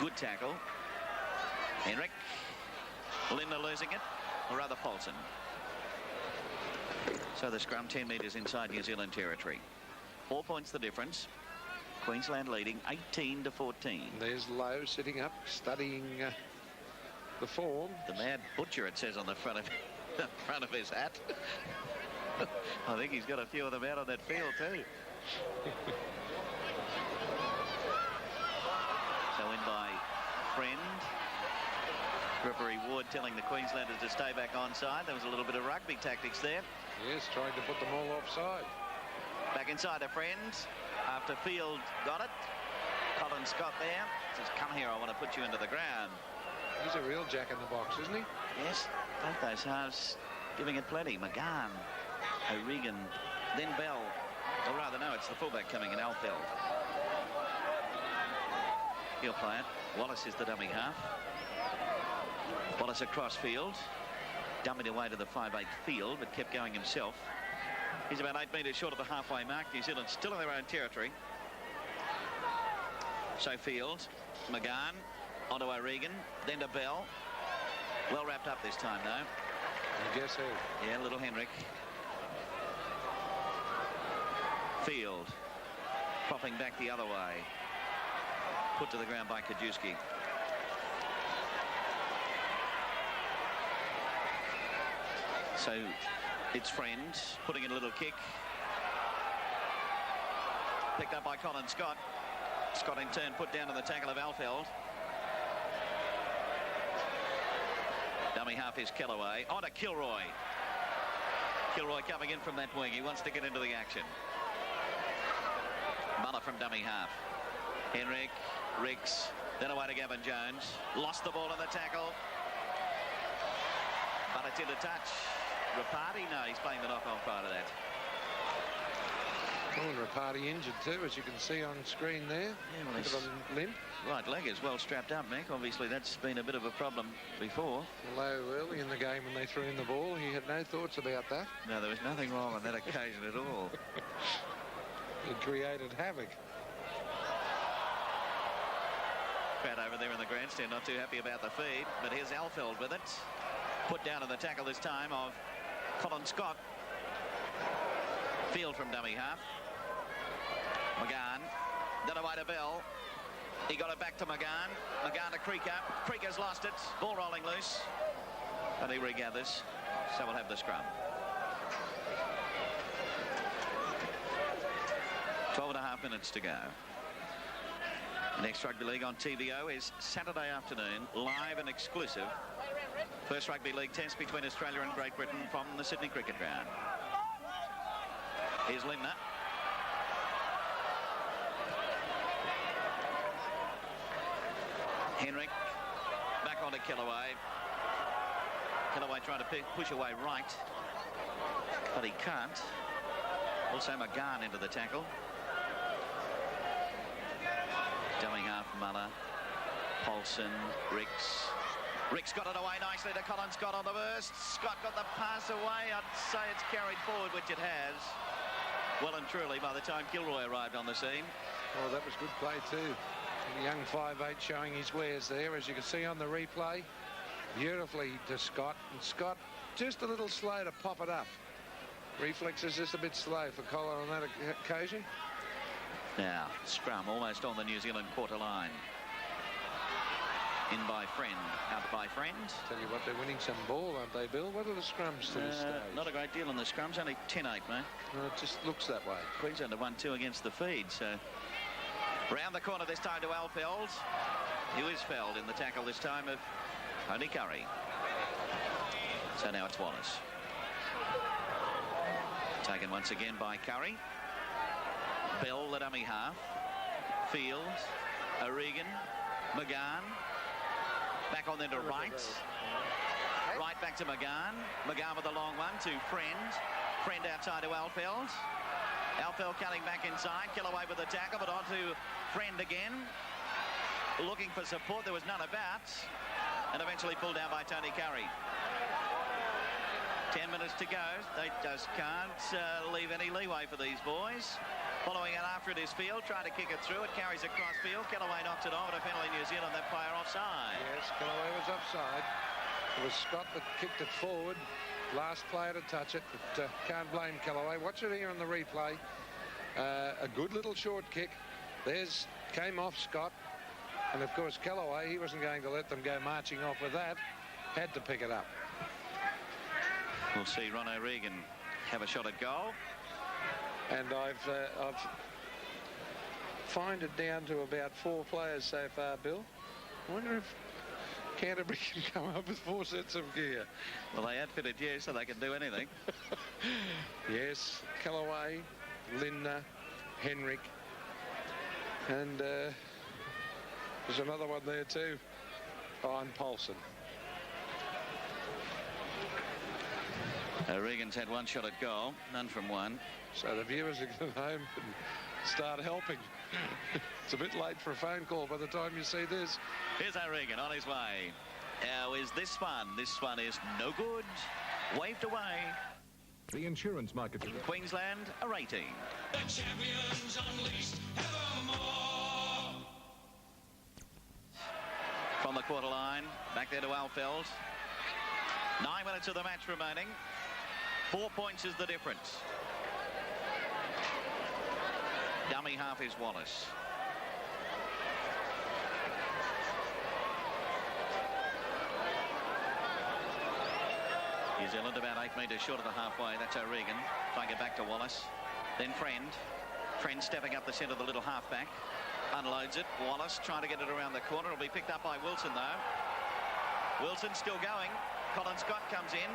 Good tackle. Henrik. Linda losing it. Or rather Paulson. So the scrum 10 metres inside New Zealand territory. 4 points the difference. Queensland leading 18-14. There's Lowe sitting up, studying the form. The Mad Butcher, it says on the front of his hat. I think he's got a few of them out on that field too. So in by Friend. Referee Ward telling the Queenslanders to stay back onside. There was a little bit of rugby tactics there. Yes, trying to put them all offside. Back inside a Friend. After Field got it. Colin Scott there. Says, come here, I want to put you into the ground. He's a real jack in the box, isn't he? Yes, both those halves giving it plenty. McGann, O'Regan, then Bell. Or rather, no, it's the fullback coming in, Alfeld. He'll play it. Wallace is the dummy half. Wallace across field. Dummied away to the 5/8 field, but kept going himself. He's about 8 metres short of the halfway mark. New Zealand still in their own territory. So Field, McGann, onto O'Regan, then to Bell. Well wrapped up this time, though. I guess so. Yeah, little Henrik. Field, popping back the other way. Put to the ground by Kajewski. So it's Friend putting in a little kick. Picked up by Colin Scott. Scott in turn put down to the tackle of Alfeld. Dummy half is Kellaway. On to Kilroy. Kilroy coming in from that wing. He wants to get into the action. Muller from dummy half. Henrik, Ricks, then away to Gavin Jones. Lost the ball in the tackle. But it's into touch. Rapati? No, he's playing the knock-on part of that. Oh, and Rapati injured too, as you can see on screen there. Yeah, well, bit of a limp. Right leg is well strapped up, Mick. Obviously, that's been a bit of a problem before. Although early in the game when they threw in the ball, he had no thoughts about that. No, there was nothing wrong on that occasion at all. It created havoc. Crowd over there in the grandstand not too happy about the feed, but here's Alfeld with it. Put down in the tackle this time of Colin Scott. Field from dummy half. McGann. Then away to Bell. He got it back to McGann. McGann to Creeker. Creeker's lost it. Ball rolling loose. But he regathers. So we'll have the scrum. 12.5 minutes to go. Next Rugby League on TVO is Saturday afternoon, live and exclusive. First Rugby League test between Australia and Great Britain from the Sydney Cricket Ground. Here's Limner. Henrik back onto Kellaway. Kellaway trying to push away right, but he can't. Also McGann into the tackle. Dummy half Muller, Paulson, Ricks. Ricks got it away nicely to Colin Scott on the burst. Scott got the pass away. I'd say it's carried forward, which it has. Well and truly by the time Kilroy arrived on the scene. Oh, that was good play too. The young 5'8" showing his wares there, as you can see on the replay. Beautifully to Scott. And Scott just a little slow to pop it up. Reflexes just a bit slow for Colin on that occasion. Now, scrum almost on the New Zealand quarter line. In by Friend, out by Friend. Tell you what, they're winning some ball, aren't they, Bill? What are the scrums to this stage? Not a great deal in the scrums, only 10-8, mate. No, it just looks that way. Queensland have 1-2 against the feed, so... Round the corner this time to Alfeld, who is felled in the tackle this time of Tony Curry. So now it's Wallace. Taken once again by Curry. Bell, the dummy half. Fields, O'Regan, McGann. Back on then to Wright. Right back to McGann. McGann with a long one to Friend. Friend outside to Alfeld. Alfeld cutting back inside. Kellaway with the tackle, but on to Friend again. Looking for support. There was none about. And eventually pulled down by Tony Curry. 10 minutes to go. They just can't leave any leeway for these boys. Following it after it is Field. Trying to kick it through. It carries across field. Kellaway knocks it on. And a penalty New Zealand. That player offside. Yes, Kellaway was offside. It was Scott that kicked it forward. Last player to touch it, but can't blame Kellaway. Watch it here on the replay. A good little short kick. Came off Scott. And of course, Kellaway, he wasn't going to let them go marching off with that. Had to pick it up. We'll see Ron O'Regan have a shot at goal. And I've fined it down to about 4 players so far, Bill. I wonder if Canterbury can come up with 4 sets of gear. Well, they outfitted you so they can do anything. Yes, Kellaway, Lindner, Henrik, and there's another one there too. And Paulson. O'Regan's had 1 shot at goal, none from 1. So the viewers are going home and start helping. It's a bit late for a phone call by the time you see this. Here's O'Regan on his way. How is this one? This one is no good. Waved away. The insurance market. Queensland are 18. The champions unleashed evermore. From the quarter line, back there to Alfeld. 9 minutes of the match remaining. 4 points is the difference. Dummy half is Wallace. New Zealand about 8 metres short of the halfway. That's O'Regan. Trying to get back to Wallace. Then Friend. Friend stepping up the centre of the little halfback. Unloads it. Wallace trying to get it around the corner. It'll be picked up by Wilson though. Wilson still going. Colin Scott comes in.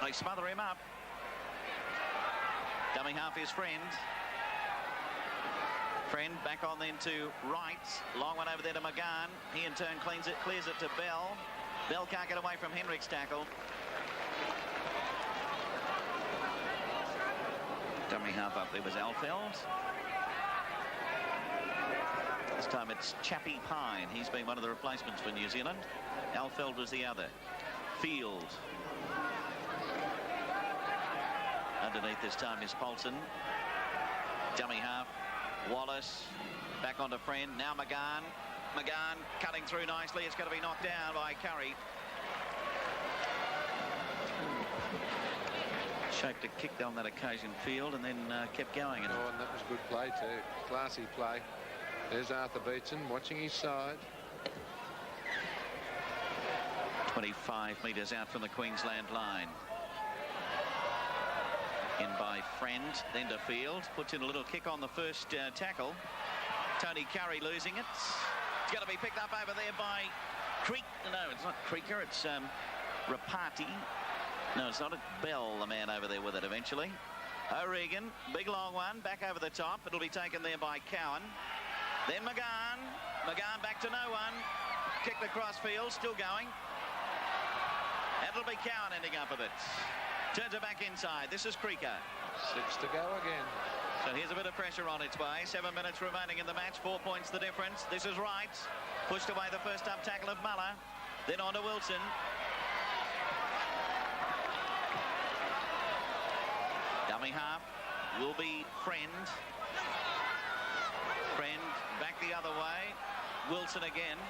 They smother him up. Dummy half is Friend. Friend back on then to Wright. Long one over there to McGann. He in turn clears it to Bell. Bell can't get away from Henrik's tackle. Dummy half up there was Alfeld. This time it's Chappie Pine. He's been one of the replacements for New Zealand. Alfeld was the other. Field. Underneath this time is Paulson. Dummy half. Wallace. Back onto Friend. Now McGann. McGann cutting through nicely. It's going to be knocked down by Curry. Shaped a kick on that occasion, Field, and then kept going. And that was good play too. Classy play. There's Arthur Beetson watching his side. 25 metres out from the Queensland line. In by Friend, then to Field. Puts in a little kick on the first tackle. Tony Curry losing it. It's going to be picked up over there by Creek. No, it's not Creeker. It's Rapati. No, it's not. It's Bell, the man over there with it eventually. O'Regan, big long one, back over the top. It'll be taken there by Cowan. Then McGann. McGann back to no one. Kicked across field, still going. That'll be Cowan ending up with it. Turns it back inside. This is Creeker. 6 to go again. So here's a bit of pressure on its way. 7 minutes remaining in the match. 4 points the difference. This is Wright. Pushed away the first up tackle of Muller. Then on to Wilson. Dummy half will be Friend. Friend back the other way. Wilson again.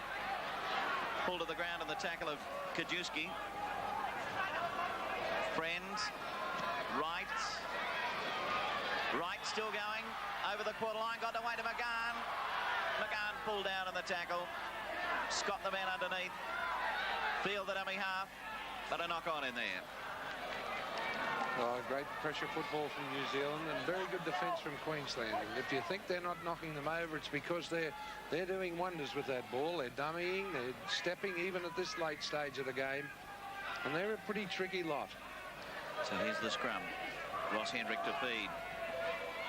Pulled to the ground on the tackle of Kajewski. Friend. Wright. Wright still going. Over the quarter line. Got away to McGann. McGann pulled down on the tackle. Scott the man underneath. Field the dummy half. But a knock on in there. Oh, great pressure football from New Zealand and very good defence from Queensland. And if you think they're not knocking them over, it's because they're doing wonders with that ball. They're dummying, they're stepping even at this late stage of the game. And they're a pretty tricky lot. So here's the scrum. Ross Hendrick to feed.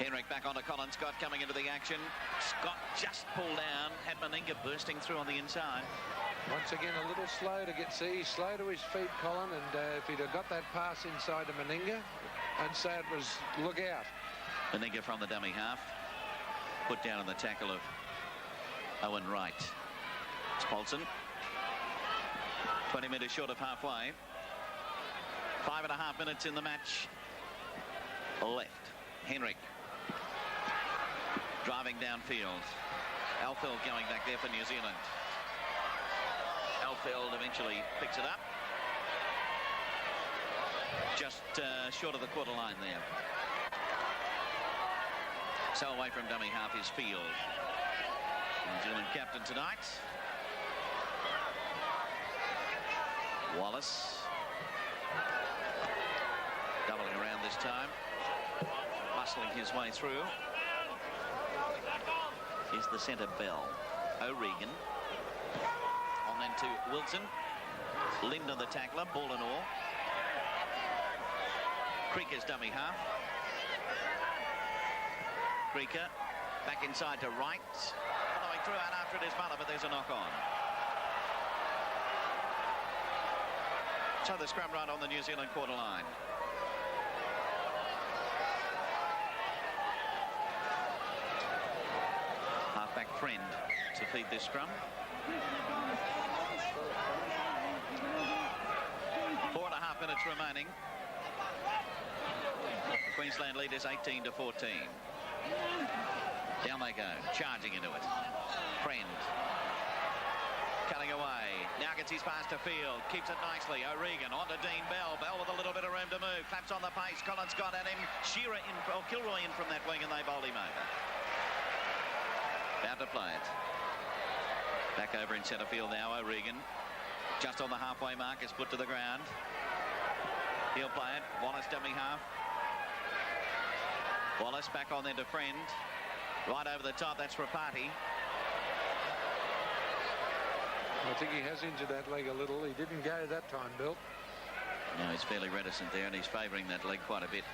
Henrik back onto Colin Scott coming into the action. Scott just pulled down. Had Meninga bursting through on the inside. Once again, a little slow to get see. Slow to his feet, Colin. And if he'd have got that pass inside to Meninga, I'd say it was look out. Meninga from the dummy half. Put down in the tackle of Owen Wright. It's Paulson. 20 metres short of halfway. 5.5 minutes in the match left. Henrik driving downfield. Alfeld going back there for New Zealand. Alfeld eventually picks it up. Just short of the quarter line there. So away from dummy half is Field. New Zealand captain tonight. Wallace. Doubling around this time. Muscling his way through. Is the centre Bell. O'Regan. On then to Wilson. Linda the tackler, ball and all. Creeker's dummy half. Creeker back inside to Wright. Following through and after it is Muller, but there's a knock on. So the scrum right on the New Zealand quarter line. Halfback Friend to feed this scrum. 4.5 minutes remaining. The Queensland lead is 18 to 14. Down they go, charging into it. Friend. Cutting away. Now gets his pass to Field. Keeps it nicely. O'Regan on to Dean Bell. Bell with a little bit of room to move. Claps on the pace. Colin Scott at him. Shearer in, or Kilroy in from that wing, and they bowled him over. About to play it. Back over in centre field now. O'Regan. Just on the halfway mark is put to the ground. He'll play it. Wallace dummy half. Wallace back on then to Friend. Right over the top. That's Rapati. I think he has injured that leg a little. He didn't go that time, Bill. No, he's fairly reticent there, and he's favouring that leg quite a bit.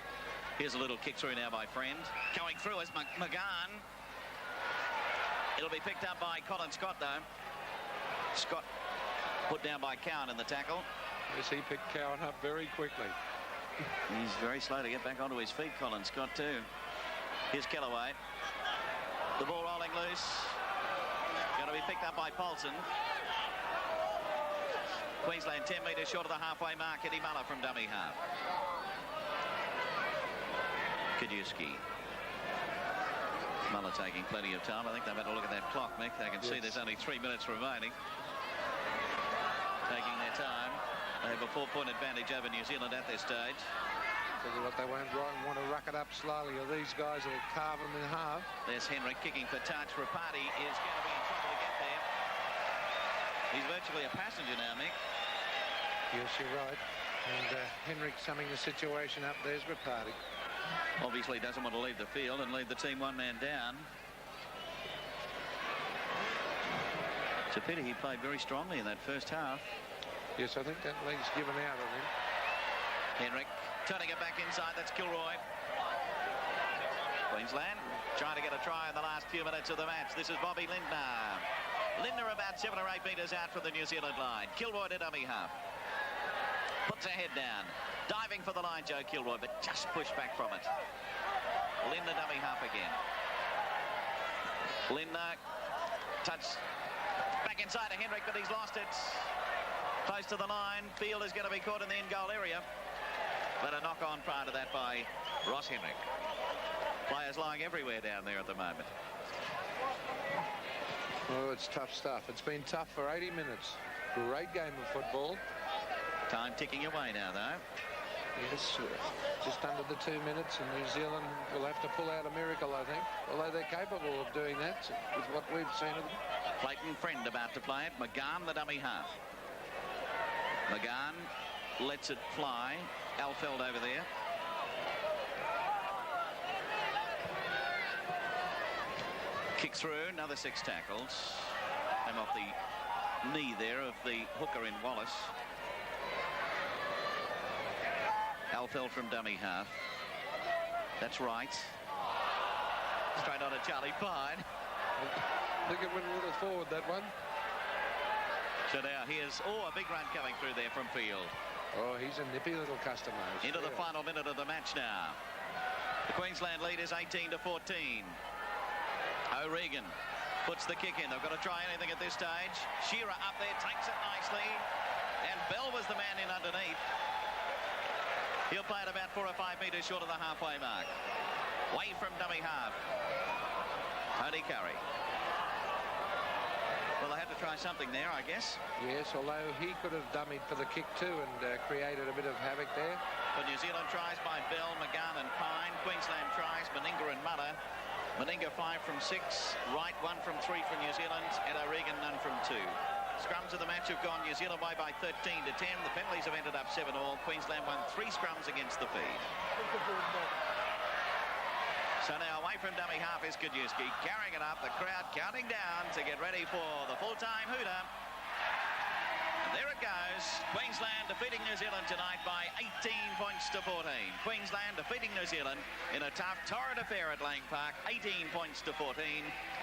Here's a little kick through now by Friend. Going through is McGann. It'll be picked up by Colin Scott, though. Scott put down by Cowan in the tackle. Yes, he picked Cowan up very quickly. He's very slow to get back onto his feet, Colin Scott, too. Here's Kellaway. The ball rolling loose. Going to be picked up by Paulson. Queensland 10 metres short of the halfway mark. Eddie Muller from dummy half. Kajewski. Muller taking plenty of time. I think they've had a look at that clock, Mick. They can see there's only 3 minutes remaining. Taking their time. They have a 4-point advantage over New Zealand at this stage. Tell you what, they won't want to ruck it up slowly, or these guys will carve them in half. There's Henrik kicking for touch. Rapati is going to be in trouble to get there. He's virtually a passenger now, Mick. Yes, you're right. And Henrik summing the situation up. There's Rapati. Obviously doesn't want to leave the field and leave the team one man down. It's a pity he played very strongly in that first half. Yes, I think that leg's given out on him. Henrik turning it back inside. That's Kilroy. Queensland trying to get a try in the last few minutes of the match. This is Bobby Lindner. Lindner about 7 or 8 metres out from the New Zealand line. Kilroy to dummy half. Puts her head down. Diving for the line, Joe Kilroy, but just pushed back from it. Lindner dummy half again. Lindner touch back inside to Henrik, but he's lost it. Close to the line. Field is going to be caught in the in-goal area. But a knock-on prior to that by Ross Henrik. Players lying everywhere down there at the moment. Oh, it's tough stuff. It's been tough for 80 minutes. Great game of football. Time ticking away now, though. Yes, just under the 2 minutes, and New Zealand will have to pull out a miracle, I think. Although they're capable of doing that with what we've seen of them. Clayton Friend about to play it. McGann, the dummy half. McGann lets it fly. Alfeld over there. Kick through, another 6 tackles. Came off the knee there of the hooker in Wallace. Alfeld from dummy half. That's right. Straight on to Charlie Fine. I think it went a little forward, that one. So now here's, a big run coming through there from field. Oh, he's a nippy little customer. Into the final minute of the match now. The Queensland lead is 18 to 14. O'Regan puts the kick in. They've got to try anything at this stage. Shearer up there, takes it nicely. And Bell was the man in underneath. He'll play it about 4 or 5 metres short of the halfway mark. Way from dummy half. Tony Curry. Well, they had to try something there, I guess. Yes, although he could have dummied for the kick too and created a bit of havoc there. But New Zealand tries by Bell, McGann and Pine. Queensland tries, Meninga and Muller. Meninga 5 from 6, Wright 1 from 3 for New Zealand, and O'Regan none from 2. Scrums of the match have gone New Zealand way by 13 to 10. The penalties have ended up 7-all. Queensland won 3 scrums against the feed. So now away from dummy half is Kajewski, carrying it up, the crowd counting down to get ready for the full-time hooter. And there it goes. Queensland defeating New Zealand tonight by 18 points to 14. Queensland defeating New Zealand in a tough, torrid affair at Lang Park. 18 points to 14.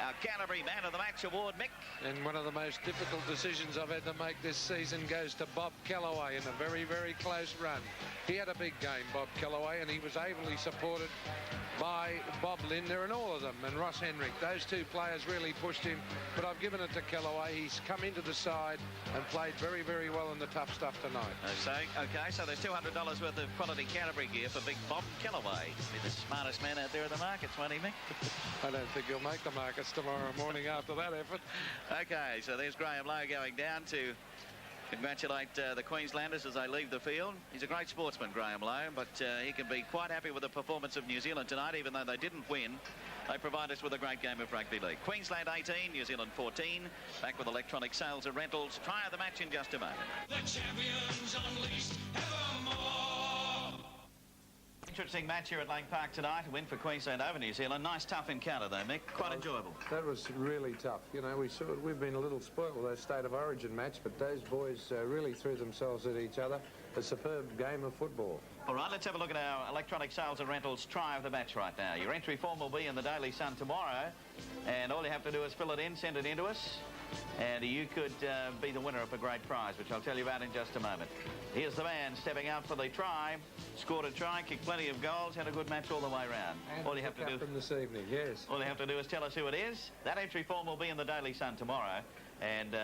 Our Canterbury Man of the Match award, Mick. And one of the most difficult decisions I've had to make this season goes to Bob Callaway in a very, very close run. He had a big game, Bob Callaway, and he was ably supported by Bob Linder and all of them, and Ross Henrik. Those two players really pushed him, but I've given it to Callaway. He's come into the side and played very, very well in the tough stuff tonight. So there's $200 worth of quality Canterbury gear for big Bob Callaway. Be the smartest man out there in the markets, won't he, Mick? I don't think he'll make the markets tomorrow morning after that effort. Okay, so there's Graham Lowe going down to congratulate the Queenslanders as they leave the field. He's a great sportsman, Graham Lowe, but he can be quite happy with the performance of New Zealand tonight, even though they didn't win. They provide us with a great game of rugby league. Queensland 18, New Zealand 14. Back with electronic sales and rentals. Try out the match in just a moment. The champions unleashed evermore. Interesting match here at Lang Park tonight. A win for Queensland over New Zealand. Nice, tough encounter, though, Mick. Quite enjoyable. That was really tough. You know, we've been a little spoiled with that State of Origin match, but those boys really threw themselves at each other. A superb game of football. All right, let's have a look at our electronic sales and rentals try of the match right now. Your entry form will be in the Daily Sun tomorrow, and all you have to do is fill it in, send it in to us, and you could be the winner of a great prize, which I'll tell you about in just a moment. Here's the man stepping out for the try, scored a try, kicked plenty of goals, had a good match all the way round. And all you have to do this evening, yes. All you have to do is tell us who it is. That entry form will be in the Daily Sun tomorrow, and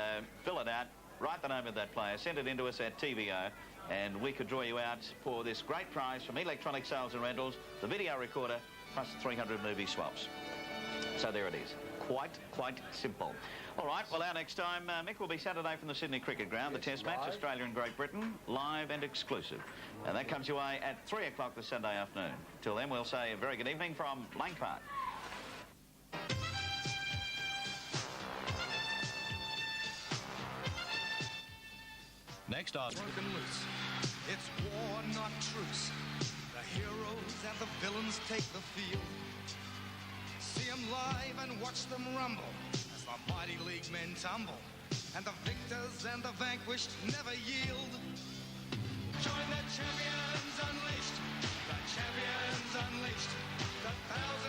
fill it out, write the name of that player, send it in to us at TVO, and we could draw you out for this great prize from Electronic Sales and Rentals, the video recorder, plus 300 movie swaps. So there it is. Quite simple. All right, well, our next time, Mick, will be Saturday from the Sydney Cricket Ground, the Test match, Australia and Great Britain, live and exclusive. And that comes your way at 3 o'clock this Sunday afternoon. Till then, we'll say a very good evening from Lang Park. Next on. Broken loose. It's war, not truce. The heroes and the villains take the field. See them live and watch them rumble as the mighty league men tumble. And the victors and the vanquished never yield. Join the champions unleashed. The champions unleashed. The thousands